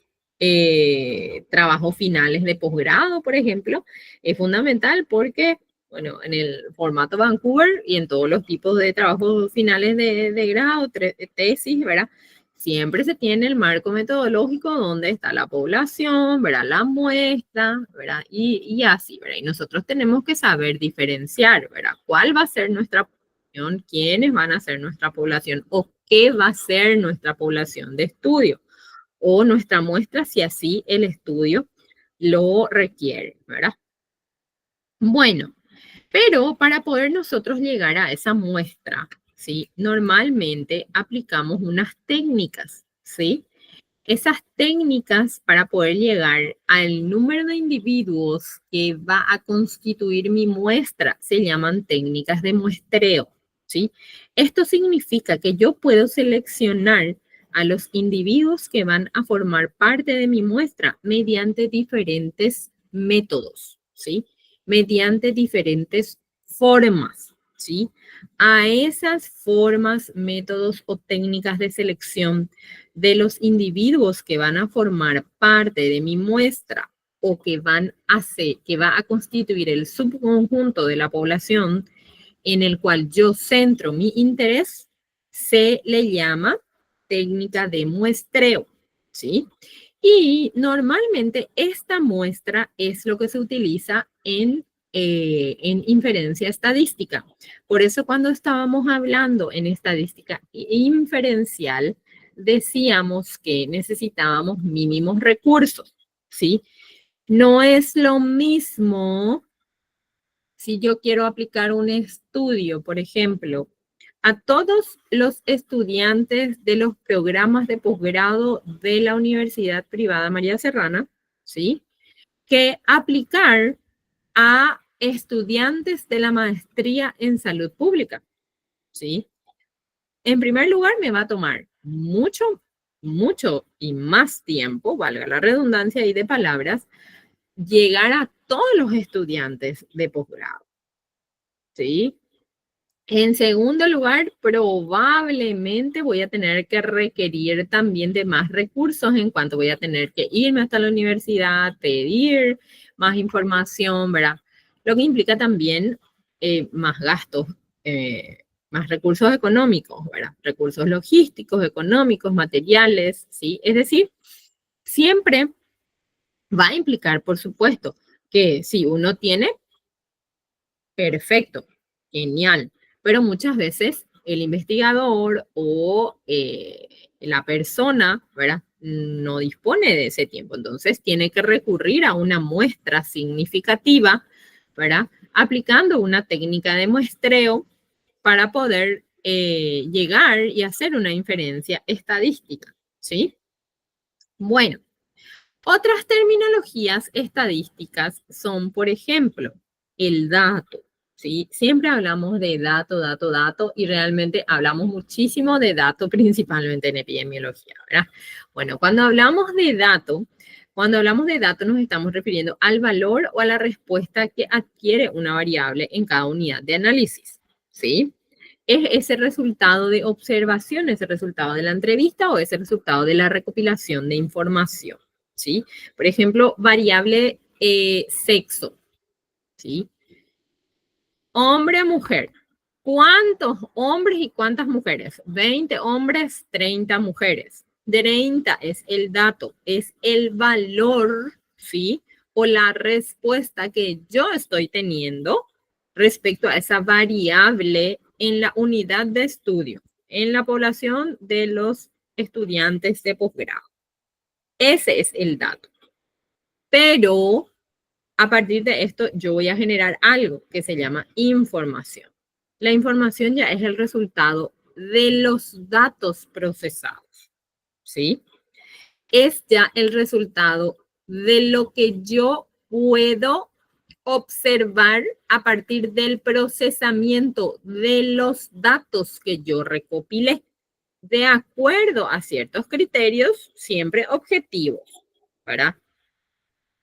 trabajos finales de posgrado, por ejemplo, es fundamental porque, bueno, en el formato Vancouver y en todos los tipos de trabajos finales de grado, tesis, ¿verdad? Siempre se tiene el marco metodológico donde está la población, ¿verdad? La muestra, ¿verdad? Y así, ¿verdad? Y nosotros tenemos que saber diferenciar, ¿verdad? ¿Cuál va a ser nuestra población? ¿Quiénes van a ser nuestra población? ¿O qué va a ser nuestra población de estudio? O nuestra muestra si así el estudio lo requiere, ¿verdad? Bueno, pero para poder nosotros llegar a esa muestra, ¿sí? Normalmente aplicamos unas técnicas, ¿sí? Esas técnicas para poder llegar al número de individuos que va a constituir mi muestra se llaman técnicas de muestreo, ¿sí? Esto significa que yo puedo seleccionar a los individuos que van a formar parte de mi muestra mediante diferentes métodos, ¿sí? Mediante diferentes formas, ¿sí? A esas formas, métodos o técnicas de selección de los individuos que van a formar parte de mi muestra o que va a constituir el subconjunto de la población en el cual yo centro mi interés, se le llama técnica de muestreo, ¿sí? Y normalmente esta muestra es lo que se utiliza en inferencia estadística. Por eso cuando estábamos hablando en estadística inferencial, decíamos que necesitábamos mínimos recursos, ¿sí? No es lo mismo si yo quiero aplicar un estudio, por ejemplo, a todos los estudiantes de los programas de posgrado de la Universidad Privada María Serrana, ¿sí? Que aplicar a estudiantes de la maestría en salud pública, ¿sí? En primer lugar, me va a tomar mucho y más tiempo, valga la redundancia y de palabras, llegar a todos los estudiantes de posgrado, ¿sí? En segundo lugar, probablemente voy a tener que requerir también de más recursos en cuanto voy a tener que irme hasta la universidad, pedir más información, ¿verdad? Lo que implica también más gastos, más recursos económicos, ¿verdad? Recursos logísticos, económicos, materiales, ¿sí? Es decir, siempre va a implicar, por supuesto, que si uno tiene, perfecto, genial, pero muchas veces el investigador o la persona, ¿verdad? No dispone de ese tiempo, entonces tiene que recurrir a una muestra significativa, ¿verdad? Aplicando una técnica de muestreo para poder llegar y hacer una inferencia estadística, ¿sí? Bueno, otras terminologías estadísticas son, por ejemplo, el dato, ¿sí? Siempre hablamos de dato, y realmente hablamos muchísimo de dato, principalmente en epidemiología, ¿verdad? Bueno, cuando hablamos de dato nos estamos refiriendo al valor o a la respuesta que adquiere una variable en cada unidad de análisis, ¿sí? Es ese resultado de observación, ese resultado de la entrevista o ese resultado de la recopilación de información, ¿sí? Por ejemplo, variable sexo, ¿sí? Hombre, mujer. ¿Cuántos hombres y cuántas mujeres? 20 hombres, 30 mujeres. 30 es el dato, es el valor, ¿sí? O la respuesta que yo estoy teniendo respecto a esa variable en la unidad de estudio, en la población de los estudiantes de posgrado. Ese es el dato. Pero a partir de esto, yo voy a generar algo que se llama información. La información ya es el resultado de los datos procesados, ¿sí? Es ya el resultado de lo que yo puedo observar a partir del procesamiento de los datos que yo recopilé, de acuerdo a ciertos criterios, siempre objetivos, ¿verdad?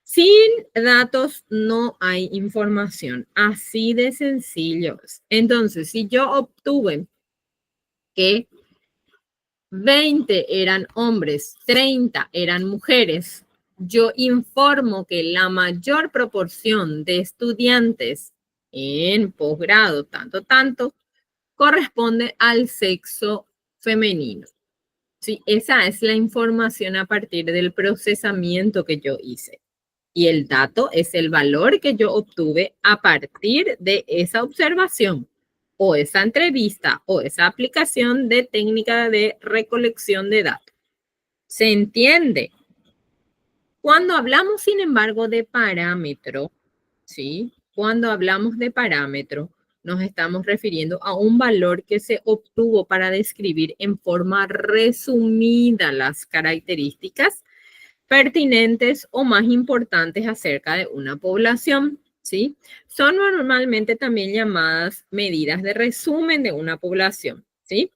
Sin datos no hay información, así de sencillo. Entonces, si yo obtuve que 20 eran hombres, 30 eran mujeres, yo informo que la mayor proporción de estudiantes en posgrado, tanto, corresponde al sexo femenino. Sí, esa es la información a partir del procesamiento que yo hice. Y el dato es el valor que yo obtuve a partir de esa observación o esa entrevista o esa aplicación de técnica de recolección de datos. ¿Se entiende? Cuando hablamos, sin embargo, de parámetro, ¿sí? Cuando hablamos de parámetro, nos estamos refiriendo a un valor que se obtuvo para describir en forma resumida las características pertinentes o más importantes acerca de una población, ¿sí? Son normalmente también llamadas medidas de resumen de una población, ¿sí?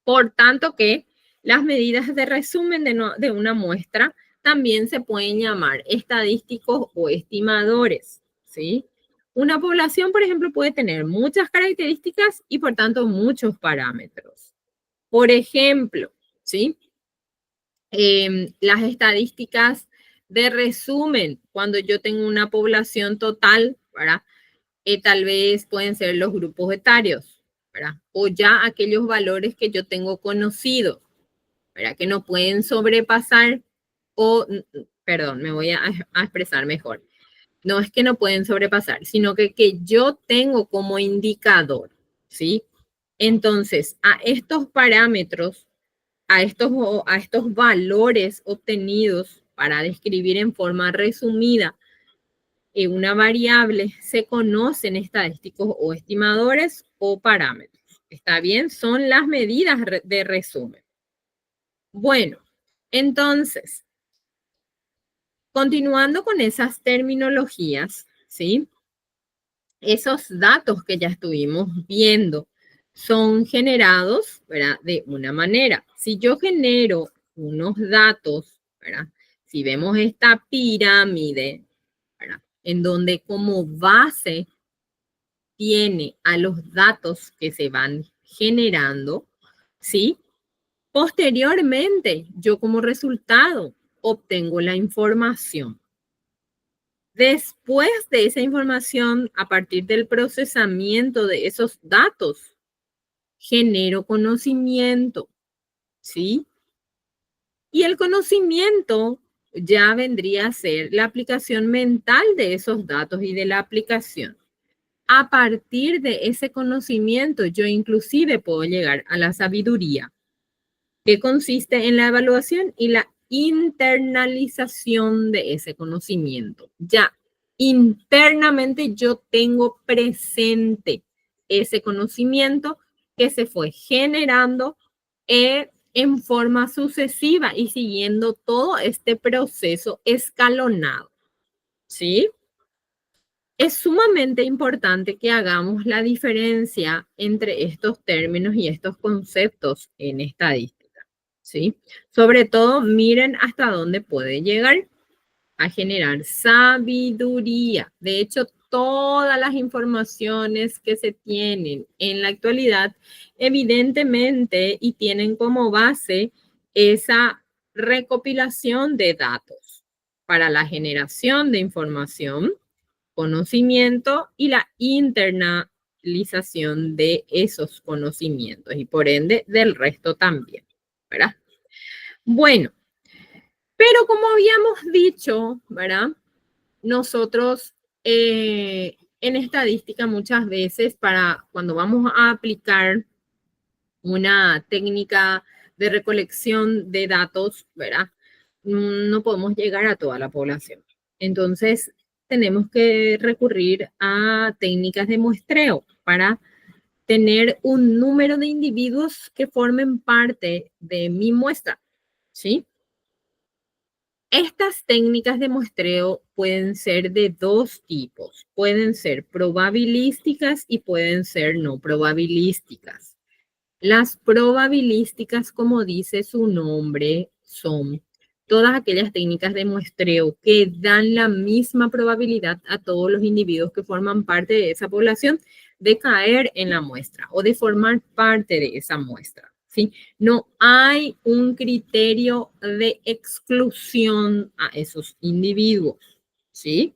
Por tanto que las medidas de resumen de una muestra también se pueden llamar estadísticos o estimadores, ¿sí? Una población, por ejemplo, puede tener muchas características y por tanto muchos parámetros. Por ejemplo, ¿sí? Las estadísticas de resumen, cuando yo tengo una población total, ¿verdad? Tal vez pueden ser los grupos etarios, ¿verdad? O ya aquellos valores que yo tengo conocidos, ¿verdad? Que no pueden sobrepasar o, perdón, me voy a expresar mejor. No es que no pueden sobrepasar, sino que yo tengo como indicador, ¿sí? Entonces, a estos parámetros, a estos valores obtenidos para describir en forma resumida una variable, se conocen estadísticos o estimadores o parámetros. ¿Está bien? Son las medidas de resumen. Bueno, entonces, Continuando con esas terminologías, ¿sí? Esos datos que ya estuvimos viendo son generados, ¿verdad? De una manera. Si yo genero unos datos, ¿verdad? Si vemos esta pirámide, ¿verdad? En donde como base tiene a los datos que se van generando, ¿sí? Posteriormente, yo como resultado obtengo la información. Después de esa información, a partir del procesamiento de esos datos, genero conocimiento, ¿sí? Y el conocimiento ya vendría a ser la aplicación mental de esos datos y de la aplicación. A partir de ese conocimiento, yo inclusive puedo llegar a la sabiduría, que consiste en la evaluación y la internalización de ese conocimiento. Ya internamente yo tengo presente ese conocimiento que se fue generando en forma sucesiva y siguiendo todo este proceso escalonado, ¿sí? Es sumamente importante que hagamos la diferencia entre estos términos y estos conceptos en estadística, ¿sí? Sobre todo, miren hasta dónde puede llegar a generar sabiduría. De hecho, todas las informaciones que se tienen en la actualidad, evidentemente, y tienen como base esa recopilación de datos para la generación de información, conocimiento y la internalización de esos conocimientos y por ende del resto también, ¿verdad? Bueno, pero como habíamos dicho, ¿verdad? Nosotros en estadística muchas veces para cuando vamos a aplicar una técnica de recolección de datos, ¿verdad? No podemos llegar a toda la población. Entonces, tenemos que recurrir a técnicas de muestreo para tener un número de individuos que formen parte de mi muestra, ¿sí? Estas técnicas de muestreo pueden ser de dos tipos. Pueden ser probabilísticas y pueden ser no probabilísticas. Las probabilísticas, como dice su nombre, son todas aquellas técnicas de muestreo que dan la misma probabilidad a todos los individuos que forman parte de esa población de caer en la muestra o de formar parte de esa muestra, ¿sí? No hay un criterio de exclusión a esos individuos, ¿sí?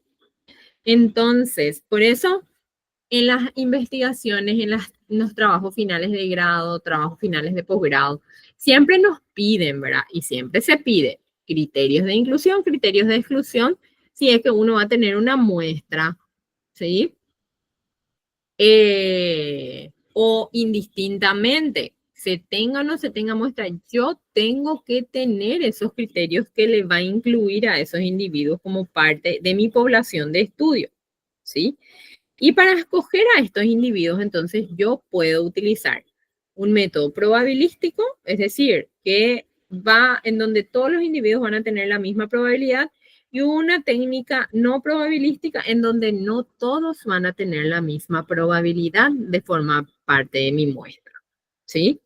Entonces, por eso en las investigaciones, en los trabajos finales de grado, trabajos finales de posgrado, siempre nos piden, ¿verdad? Y siempre se pide criterios de inclusión, criterios de exclusión, si es que uno va a tener una muestra, ¿sí? O indistintamente, se tenga o no se tenga muestra, yo tengo que tener esos criterios que le va a incluir a esos individuos como parte de mi población de estudio, ¿sí? Y para escoger a estos individuos, entonces yo puedo utilizar un método probabilístico, es decir, que va en donde todos los individuos van a tener la misma probabilidad, y una técnica no probabilística en donde no todos van a tener la misma probabilidad de formar parte de mi muestra, ¿sí?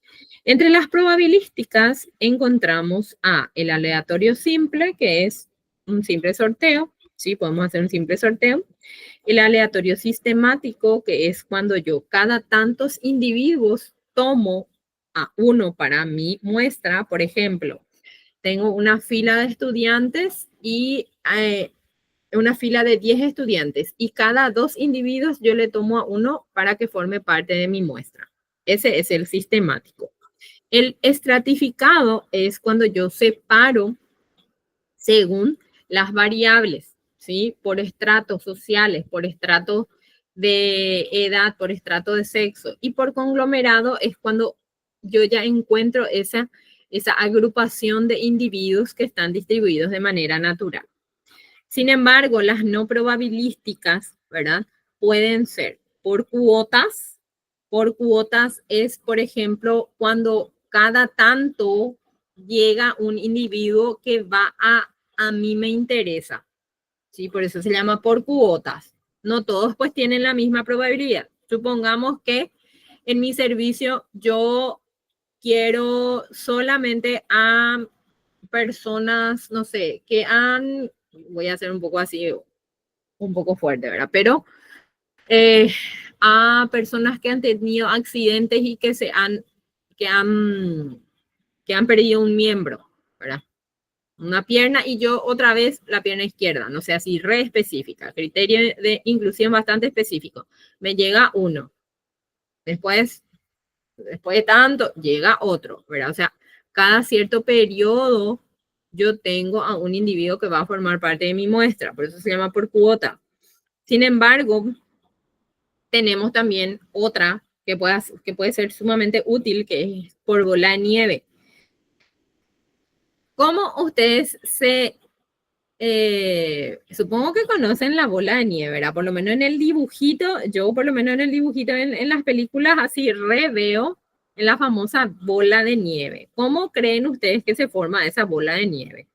Entre las probabilísticas encontramos el aleatorio simple, que es un simple sorteo, ¿sí? Podemos hacer un simple sorteo. El aleatorio sistemático, que es cuando yo cada tantos individuos tomo a uno para mi muestra. Por ejemplo, tengo una fila de estudiantes y una fila de 10 estudiantes y cada 2 individuos yo le tomo a uno para que forme parte de mi muestra. Ese es el sistemático. El estratificado es cuando yo separo según las variables, ¿sí? Por estratos sociales, por estrato de edad, por estrato de sexo. Y por conglomerado es cuando yo ya encuentro esa agrupación de individuos que están distribuidos de manera natural. Sin embargo, las no probabilísticas, ¿verdad? Pueden ser por cuotas. Por cuotas es, por ejemplo, cuando cada tanto llega un individuo que va a a mí me interesa, ¿sí? Por eso se llama por cuotas. No todos pues tienen la misma probabilidad. Supongamos que en mi servicio yo quiero solamente a personas, no sé, voy a hacer un poco así, un poco fuerte, ¿verdad? Pero a personas que han tenido accidentes y que han perdido un miembro, ¿verdad? Una pierna y yo otra vez la pierna izquierda, no sé, así re específica, criterio de inclusión bastante específico. Me llega uno, después de tanto, llega otro, ¿verdad? O sea, cada cierto periodo yo tengo a un individuo que va a formar parte de mi muestra, por eso se llama por cuota. Sin embargo, tenemos también otra que puede ser sumamente útil, que es por bola de nieve. ¿Cómo ustedes supongo que conocen la bola de nieve, ¿verdad? Por lo menos en el dibujito, yo por lo menos en el dibujito, en las películas así veo en la famosa bola de nieve. ¿Cómo creen ustedes que se forma esa bola de nieve?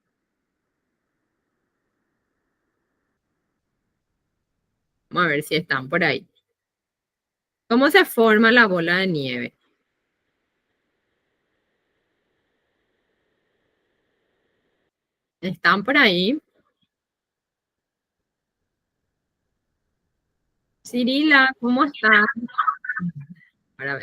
Vamos a ver si están por ahí. ¿Cómo se forma la bola de nieve? ¿Están por ahí? Cirila, ¿cómo estás?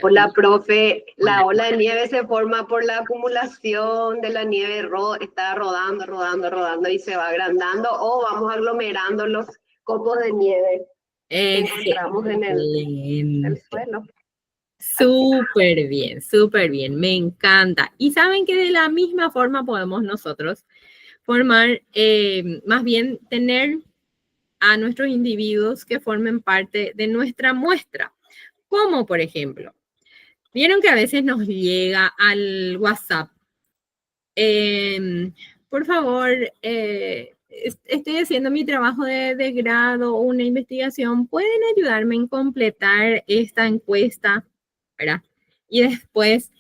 Hola, profe.
Hola.
La ola de nieve se forma por la acumulación de la nieve, está rodando, rodando, rodando y se va agrandando, o vamos aglomerando los copos de nieve que encontramos en el
Excelente.
suelo.
Súper bien, me encanta. Y saben que de la misma forma podemos nosotros formar, más bien tener a nuestros individuos que formen parte de nuestra muestra. Como por ejemplo, vieron que a veces nos llega al WhatsApp, por favor, estoy haciendo mi trabajo de grado o una investigación, ¿pueden ayudarme en completar esta encuesta? ¿Verdad? Y después,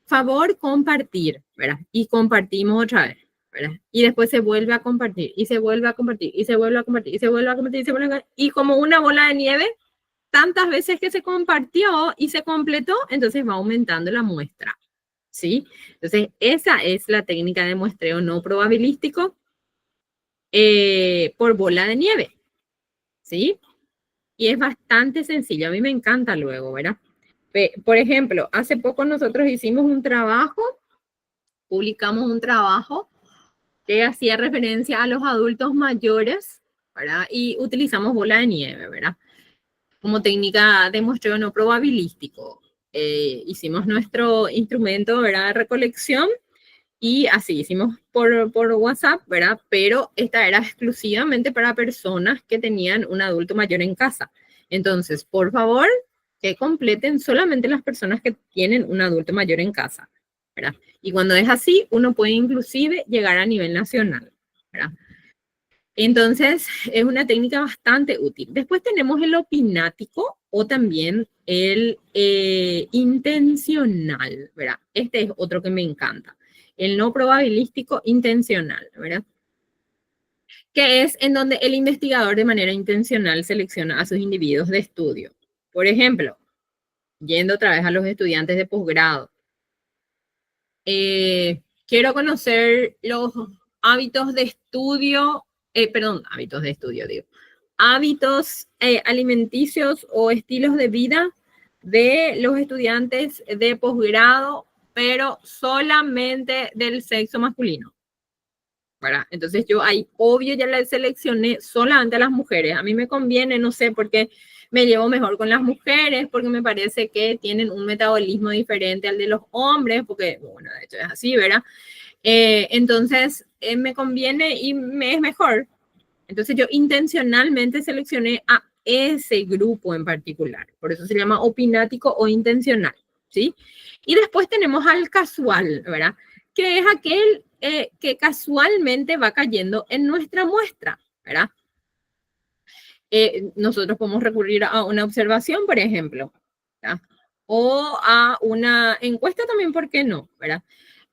favor compartir, ¿verdad? Y compartimos otra vez, ¿verdad? Y después se vuelve a compartir, y se vuelve a compartir, y se vuelve a compartir, y se vuelve a compartir, y se vuelve a compartir, y como una bola de nieve, tantas veces que se compartió y se completó, entonces va aumentando la muestra, ¿sí? Entonces, esa es la técnica de muestreo no probabilístico por bola de nieve, ¿sí? Y es bastante sencillo, a mí me encanta luego, ¿verdad? Por ejemplo, hace poco nosotros hicimos un trabajo, publicamos un trabajo que hacía referencia a los adultos mayores, ¿verdad? Y utilizamos bola de nieve, ¿verdad? Como técnica de muestreo no probabilístico. Hicimos nuestro instrumento, ¿verdad? De recolección y así hicimos por WhatsApp, ¿verdad? Pero esta era exclusivamente para personas que tenían un adulto mayor en casa. Entonces, por favor, que completen solamente las personas que tienen un adulto mayor en casa, ¿verdad? Y cuando es así, uno puede inclusive llegar a nivel nacional, ¿verdad? Entonces, es una técnica bastante útil. Después tenemos el opinático o también el intencional, ¿verdad? Este es otro que me encanta. El no probabilístico intencional, ¿verdad? Que es en donde el investigador de manera intencional selecciona a sus individuos de estudio. Por ejemplo, yendo otra vez a los estudiantes de posgrado, quiero conocer los hábitos de estudio, hábitos alimenticios o estilos de vida de los estudiantes de posgrado, pero solamente del sexo masculino, ¿verdad? Entonces yo ahí, obvio, ya la seleccioné solamente a las mujeres. A mí me conviene, no sé, porque me llevo mejor con las mujeres, porque me parece que tienen un metabolismo diferente al de los hombres, porque, bueno, de hecho es así, ¿verdad? Entonces, me conviene y me es mejor. Entonces yo intencionalmente seleccioné a ese grupo en particular. Por eso se llama opinático o intencional, ¿sí? Y después tenemos al casual, ¿verdad? Que es aquel que casualmente va cayendo en nuestra muestra, ¿verdad? Nosotros podemos recurrir a una observación, por ejemplo, ¿verdad? O a una encuesta también, ¿por qué no? ¿Verdad?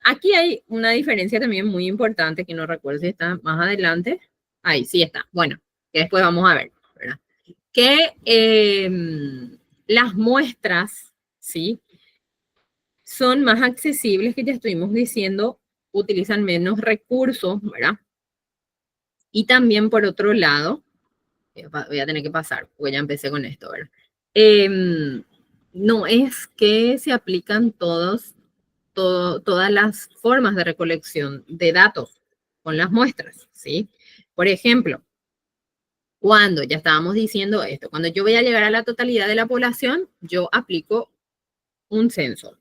Aquí hay una diferencia también muy importante que no recuerdo si está más adelante. Ahí sí está. Bueno, que después vamos a ver, ¿verdad? Que las muestras, ¿sí? Son más accesibles, que ya estuvimos diciendo, utilizan menos recursos, ¿verdad? Y también por otro lado, voy a tener que pasar, porque ya empecé con esto, ¿verdad? No es que se aplican todas las formas de recolección de datos con las muestras, ¿sí? Por ejemplo, cuando ya estábamos diciendo esto, cuando yo voy a llegar a la totalidad de la población, yo aplico un censo.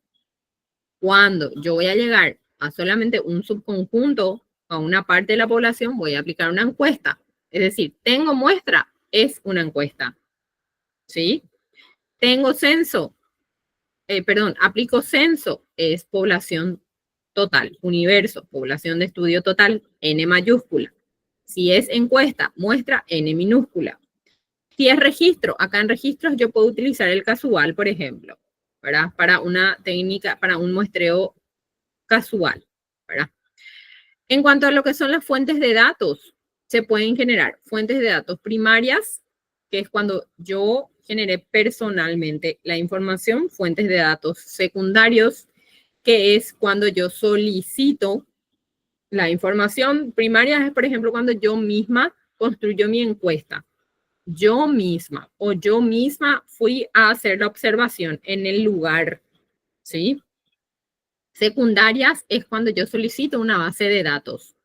Cuando yo voy a llegar a solamente un subconjunto, a una parte de la población, voy a aplicar una encuesta. Es decir, tengo muestra, es una encuesta. ¿Sí? Tengo censo, aplico censo, es población total, universo, población de estudio total, N mayúscula. Si es encuesta, muestra, N minúscula. Si es registro, acá en registros yo puedo utilizar el casual, por ejemplo, ¿verdad? Para una técnica, para un muestreo casual, ¿verdad? En cuanto a lo que son las fuentes de datos, se pueden generar fuentes de datos primarias, que es cuando yo generé personalmente la información, fuentes de datos secundarios, que es cuando yo solicito la información. Primaria es, por ejemplo, cuando yo misma construyo mi encuesta. Yo misma fui a hacer la observación en el lugar, ¿sí? Secundarias es cuando yo solicito una base de datos,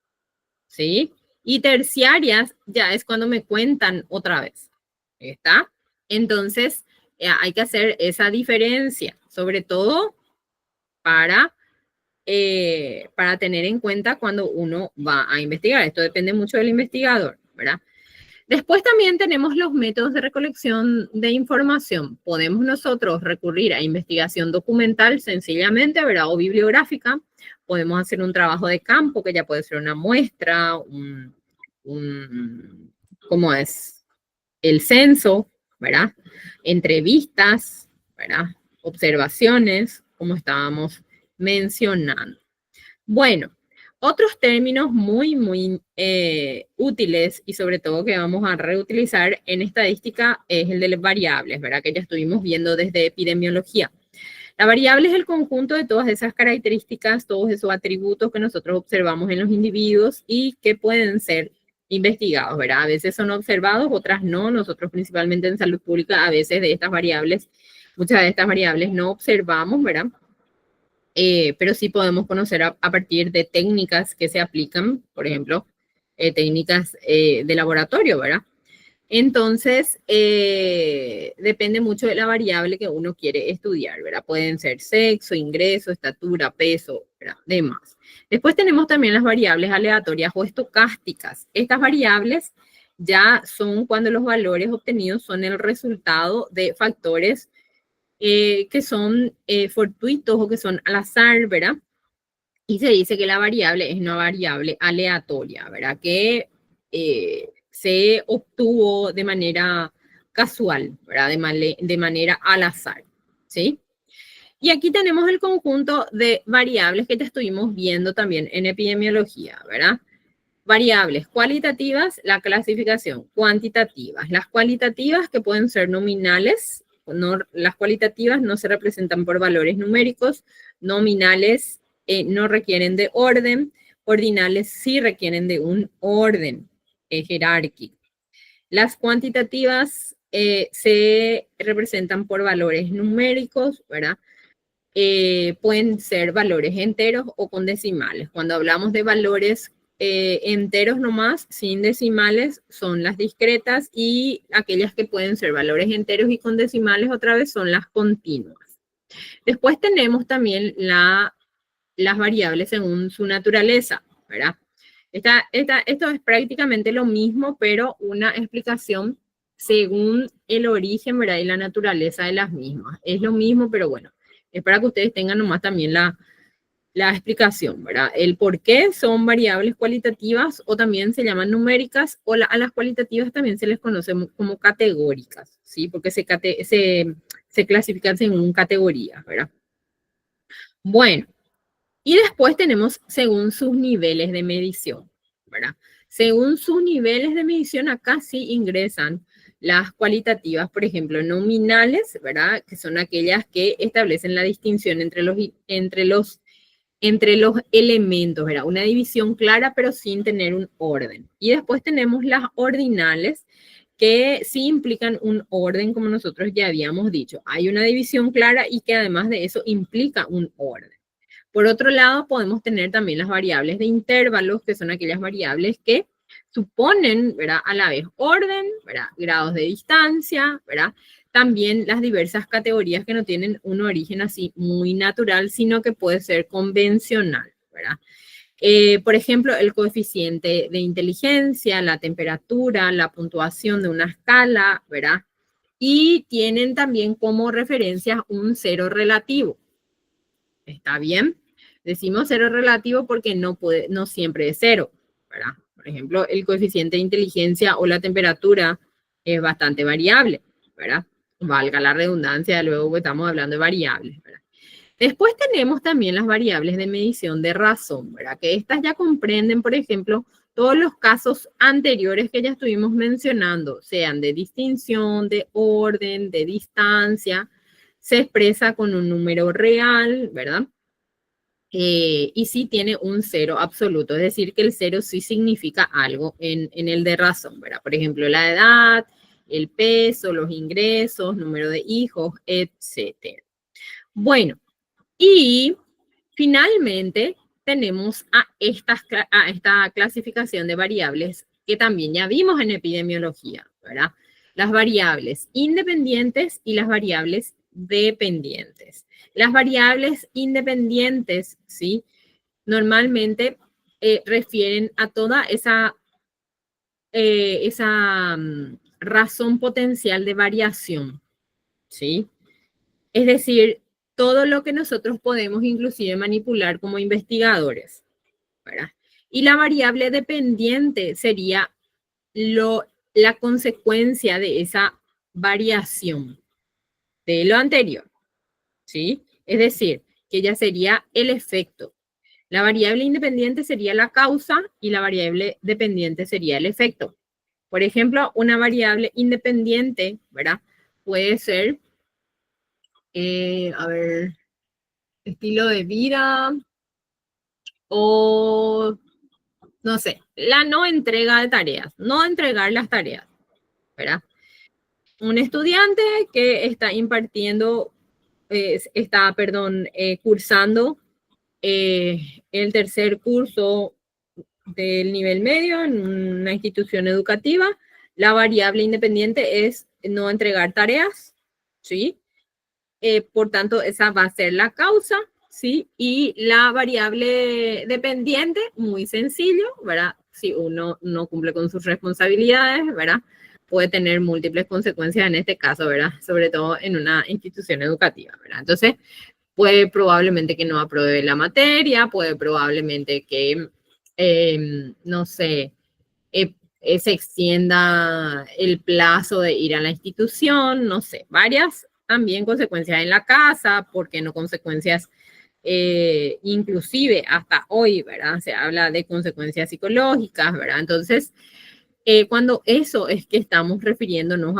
¿sí? Y terciarias ya es cuando me cuentan otra vez, ¿está? Entonces, hay que hacer esa diferencia, sobre todo para tener en cuenta cuando uno va a investigar. Esto depende mucho del investigador, ¿verdad? Después también tenemos los métodos de recolección de información. Podemos nosotros recurrir a investigación documental sencillamente, ¿verdad? O bibliográfica. Podemos hacer un trabajo de campo, que ya puede ser una muestra, ¿cómo es? El censo, ¿verdad? Entrevistas, ¿verdad? Observaciones, como estábamos mencionando. Bueno, otros términos muy útiles y sobre todo que vamos a reutilizar en estadística es el de las variables, ¿verdad? Que ya estuvimos viendo desde epidemiología. La variable es el conjunto de todas esas características, todos esos atributos que nosotros observamos en los individuos y que pueden ser investigados, ¿verdad? A veces son observados, otras no. Nosotros principalmente en salud pública a veces de estas variables, muchas de estas variables no observamos, ¿verdad? Pero sí podemos conocer a partir de técnicas que se aplican, por ejemplo, técnicas de laboratorio, ¿verdad? Entonces, depende mucho de la variable que uno quiere estudiar, ¿verdad? Pueden ser sexo, ingreso, estatura, peso, ¿verdad? Demás. Después tenemos también las variables aleatorias o estocásticas. Estas variables ya son cuando los valores obtenidos son el resultado de factores que son fortuitos o que son al azar, ¿verdad? Y se dice que la variable es una variable aleatoria, ¿verdad? Que se obtuvo de manera casual, ¿verdad? De manera al azar, ¿sí? Y aquí tenemos el conjunto de variables que ya estuvimos viendo también en epidemiología, ¿verdad? Variables cualitativas, la clasificación, cuantitativas. Las cualitativas que pueden ser nominales, las cualitativas no se representan por valores numéricos, nominales no requieren de orden, ordinales sí requieren de un orden jerárquico. Las cuantitativas se representan por valores numéricos, ¿verdad? Pueden ser valores enteros o con decimales. Cuando hablamos de valores enteros nomás, sin decimales, son las discretas, y aquellas que pueden ser valores enteros y con decimales otra vez son las continuas. Después tenemos también las variables según su naturaleza, ¿verdad? Esto es prácticamente lo mismo, pero una explicación según el origen, ¿verdad? Y la naturaleza de las mismas. Es lo mismo, pero bueno, es para que ustedes tengan nomás también la explicación, ¿verdad? El por qué son variables cualitativas o también se llaman numéricas, o a las cualitativas también se les conoce como categóricas, ¿sí? Porque se clasifican según categorías, ¿verdad? Bueno, Y después tenemos según sus niveles de medición, ¿verdad? Según sus niveles de medición, acá sí ingresan las cualitativas, por ejemplo, nominales, ¿verdad? Que son aquellas que establecen la distinción entre los elementos, ¿verdad? Una división clara, pero sin tener un orden. Y después tenemos las ordinales, que sí implican un orden, como nosotros ya habíamos dicho. Hay una división clara y que además de eso implica un orden. Por otro lado, podemos tener también las variables de intervalos, que son aquellas variables que suponen, ¿verdad?, a la vez orden, ¿verdad?, grados de distancia, ¿verdad? También las diversas categorías que no tienen un origen así muy natural, sino que puede ser convencional, ¿verdad? Por ejemplo, el coeficiente de inteligencia, la temperatura, la puntuación de una escala, ¿verdad? Y tienen también como referencia un cero relativo. ¿Está bien? Decimos cero relativo porque no siempre es cero, ¿verdad? Por ejemplo, el coeficiente de inteligencia o la temperatura es bastante variable, ¿verdad? Valga la redundancia, luego estamos hablando de variables, ¿verdad? Después tenemos también las variables de medición de razón, ¿verdad? Que estas ya comprenden, por ejemplo, todos los casos anteriores que ya estuvimos mencionando, sean de distinción, de orden, de distancia, se expresa con un número real, ¿verdad? Y sí tiene un cero absoluto, es decir, que el cero sí significa algo en el de razón, ¿verdad? Por ejemplo, la edad, el peso, los ingresos, número de hijos, etc. Bueno, y finalmente tenemos a esta clasificación de variables que también ya vimos en epidemiología, ¿verdad? Las variables independientes y las variables dependientes. Las variables independientes, ¿sí? Normalmente refieren a toda esa razón potencial de variación, ¿sí? Es decir, todo lo que nosotros podemos inclusive manipular como investigadores, ¿verdad? Y la variable dependiente sería la consecuencia de esa variación de lo anterior, ¿sí? Es decir, que ya sería el efecto. La variable independiente sería la causa y la variable dependiente sería el efecto. Por ejemplo, una variable independiente, ¿verdad? Puede ser, estilo de vida o, no sé, la no entrega de tareas, no entregar las tareas, ¿verdad? Un estudiante que está impartiendo, cursando el tercer curso del nivel medio en una institución educativa, la variable independiente es no entregar tareas, ¿sí? Por tanto, esa va a ser la causa, ¿sí? Y la variable dependiente, muy sencillo, ¿verdad? Si uno no cumple con sus responsabilidades, ¿verdad? Puede tener múltiples consecuencias en este caso, ¿verdad? Sobre todo en una institución educativa, ¿verdad? Entonces, puede probablemente que no apruebe la materia, puede probablemente que, no sé, se extienda el plazo de ir a la institución, no sé, varias también consecuencias en la casa, porque no consecuencias inclusive hasta hoy, ¿verdad? Se habla de consecuencias psicológicas, ¿verdad? Entonces, cuando eso es que estamos refiriéndonos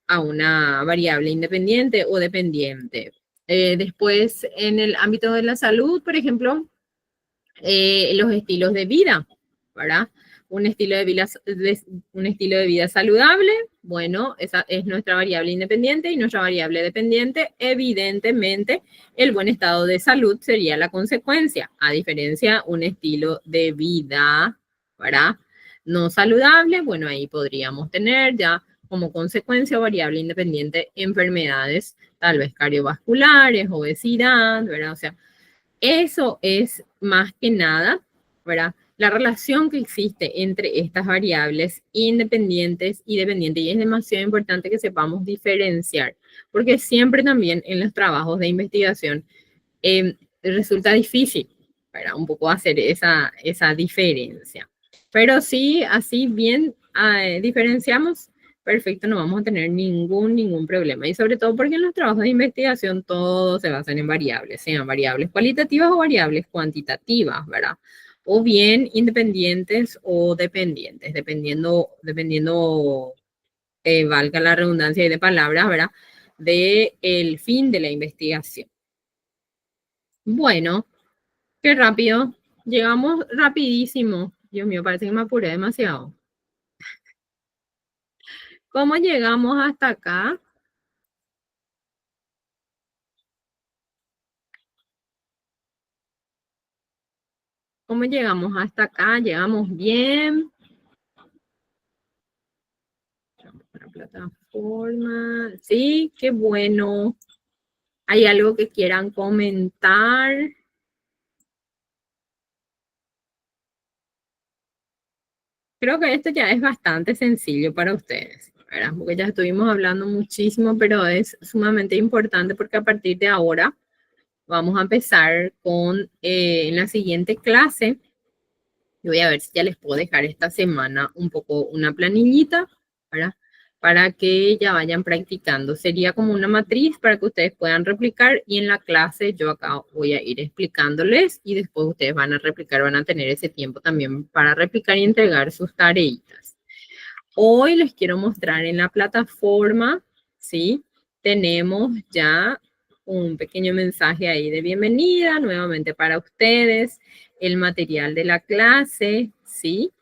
a una variable independiente o dependiente. Después, en el ámbito de la salud, por ejemplo, los estilos de vida, ¿verdad? Un estilo de vida saludable, bueno, esa es nuestra variable independiente y nuestra variable dependiente, evidentemente, el buen estado de salud sería la consecuencia, a diferencia un estilo de vida, ¿verdad? No saludable, bueno, ahí podríamos tener ya como consecuencia variable independiente enfermedades, tal vez cardiovasculares, obesidad, ¿verdad? O sea, eso es más que nada, ¿verdad? La relación que existe entre estas variables independientes y dependientes. Y es demasiado importante que sepamos diferenciar, porque siempre también en los trabajos de investigación resulta difícil, ¿verdad? Un poco hacer esa diferencia. Pero sí, así bien diferenciamos, perfecto, no vamos a tener ningún problema. Y sobre todo porque en los trabajos de investigación todo se basan en variables, sean variables cualitativas o variables cuantitativas, ¿verdad? O bien independientes o dependientes, dependiendo, valga la redundancia de palabras, ¿verdad? De el fin de la investigación. Bueno, qué rápido. Llegamos rapidísimo. Dios mío, parece que me apuré demasiado. ¿Cómo llegamos hasta acá? ¿Cómo llegamos hasta acá? ¿Llegamos bien? La plataforma. Sí, qué bueno. ¿Hay algo que quieran comentar? Creo que esto ya es bastante sencillo para ustedes, ¿verdad? Porque ya estuvimos hablando muchísimo, pero es sumamente importante porque a partir de ahora vamos a empezar con en la siguiente clase. Yo voy a ver si ya les puedo dejar esta semana un poco una planillita, ¿verdad? Para que ya vayan practicando. Sería como una matriz para que ustedes puedan replicar y en la clase yo acá voy a ir explicándoles y después ustedes van a replicar, van a tener ese tiempo también para replicar y entregar sus tareitas. Hoy les quiero mostrar en la plataforma, ¿sí? Tenemos ya un pequeño mensaje ahí de bienvenida nuevamente para ustedes, el material de la clase, ¿sí?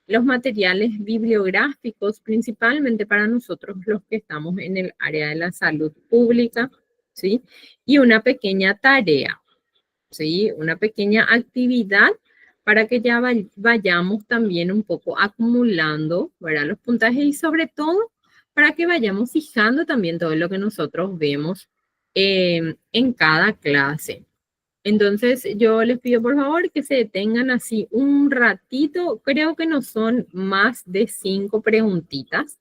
Los materiales bibliográficos, principalmente para nosotros los que estamos en el área de la salud pública, ¿sí? Y una pequeña tarea, ¿sí? Una pequeña actividad para que ya vayamos también un poco acumulando, ¿verdad? Los puntajes y sobre todo para que vayamos fijando también todo lo que nosotros vemos en cada clase. Entonces, yo les pido por favor que se detengan así un ratito. Creo que no son más de 5 preguntitas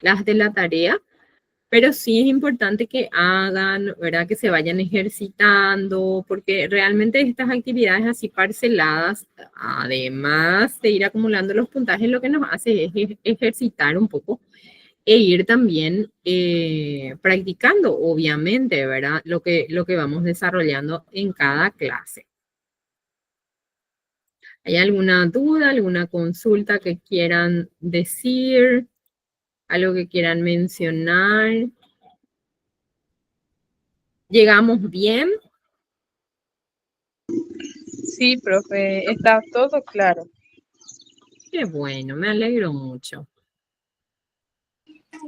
las de la tarea, pero sí es importante que hagan, ¿verdad? Que se vayan ejercitando, porque realmente estas actividades así parceladas, además de ir acumulando los puntajes, lo que nos hace es ejercitar un poco e ir también practicando, obviamente, ¿verdad? Lo que vamos desarrollando en cada clase. ¿Hay alguna duda, alguna consulta que quieran decir? ¿Algo que quieran mencionar? ¿Llegamos bien?
Sí, profe, está todo claro.
Qué bueno, me alegro mucho.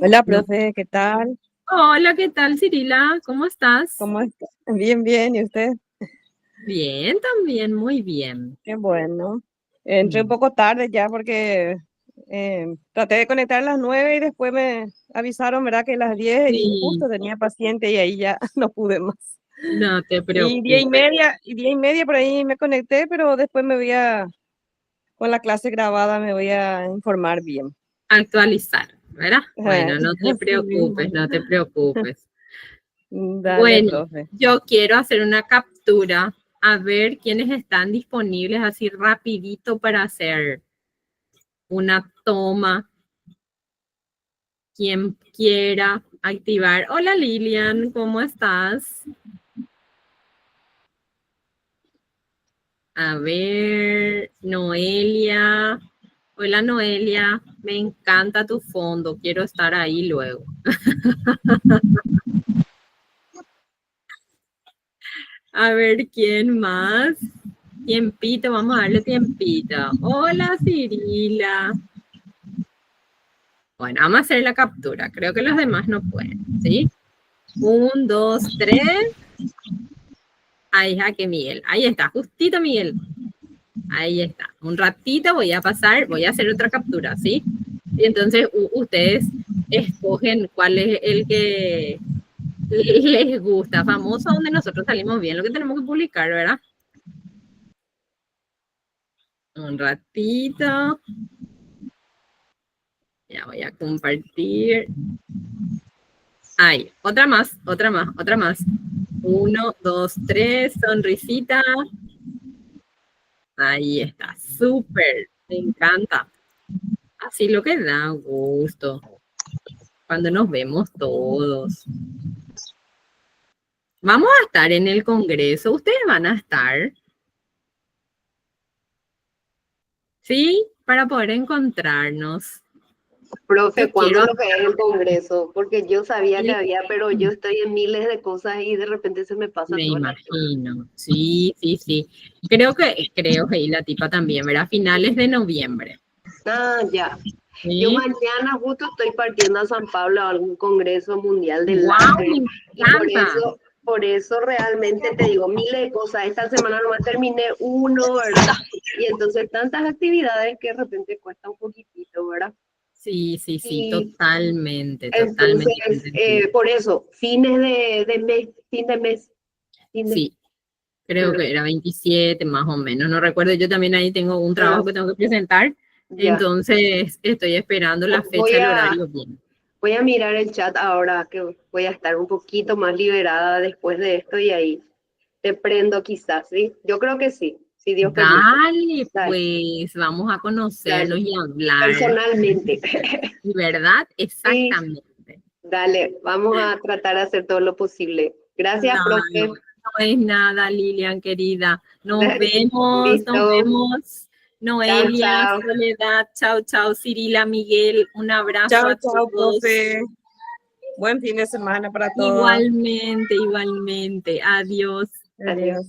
Hola, profe, ¿qué tal?
Hola, ¿qué tal, Cirila? ¿Cómo estás?
¿Cómo está? Bien, bien, ¿y usted?
Bien, también, muy bien.
Qué bueno. Entré un poco tarde ya porque traté de conectar a las 9 y después me avisaron, ¿verdad? Que a las 10 y
Sí,
justo tenía paciente y ahí ya no pude más.
no te
Y
preocupes.
10:30 por ahí me conecté, pero después con la clase grabada me voy a informar bien.
Actualizar, ¿verdad? Bueno, no te
Así mismo.
preocupes, no te preocupes.
Dale,
Bueno,
profe.
yo quiero hacer una captura a ver quiénes están disponibles así rapidito para hacer una toma. Quien quiera activar. Hola Lilian, ¿cómo estás? A ver, Noelia. Hola Noelia, me encanta tu fondo, quiero estar ahí luego. A ver, ¿quién más? Tiempito, vamos a darle tiempito. Hola Cirila. Bueno, vamos a hacer la captura. Creo que los demás no pueden, ¿sí? 1, 2, 3. Ahí está que Miguel. Ahí está, justito Miguel. Ahí está. Un ratito voy a pasar, voy a hacer otra captura, ¿sí? Y entonces ustedes escogen cuál es el que les gusta. Famoso donde nosotros salimos bien, lo que tenemos que publicar, ¿verdad? Un ratito. Ya voy a compartir. Ahí, otra más. 1, 2, 3, sonrisita. Ahí está, súper, me encanta. Así lo que da gusto. cuando nos vemos todos. Vamos a estar en el Congreso, ustedes van a estar. Sí, para poder encontrarnos.
Profe,
Yo
¿cuándo
quiero-
lo que es el Congreso? Porque yo sabía que
Sí.
había, pero yo estoy en miles de cosas y de repente se me pasa
Me
toda la cosa.
imagino, sí, sí, sí. Creo que y la tipa también, ¿verdad? Finales de noviembre.
Ah, ya.
¿Sí?
Yo mañana justo estoy partiendo a San Pablo a algún congreso mundial del
¡Guau!
arte.
Me
Y
encanta.
por eso realmente te digo miles de cosas. Esta semana nomás terminé uno, ¿verdad? Y entonces tantas actividades que de repente cuesta un poquitito, ¿verdad?
Sí, sí, sí,
Y
totalmente,
entonces,
totalmente entendible.
por eso, fines de mes, fin de mes.
Sí, creo que era 27 más o menos, no recuerdo, yo también ahí tengo un trabajo que tengo que presentar,
Ya.
entonces estoy esperando la
Voy
fecha, el
a-
horario bien.
Voy a mirar el chat ahora que voy a estar un poquito más liberada después de esto y ahí te prendo quizás, ¿sí? Yo creo que sí, si Dios permite.
Dale,
Dale.
pues, vamos a conocernos
Dale.
y hablar,
Personalmente.
¿verdad? Exactamente.
Dale, vamos a tratar de hacer todo lo posible. Gracias,
No,
profe.
no es nada, Lilian, querida. Nos
Dale.
vemos,
Listo.
nos vemos. Noelia,
chao.
Soledad, chao, chao, Cirila, Miguel, un abrazo
Chao,
a
chao,
todos.
profe. Buen fin de semana para todos.
Igualmente, igualmente. Adiós.
Adiós.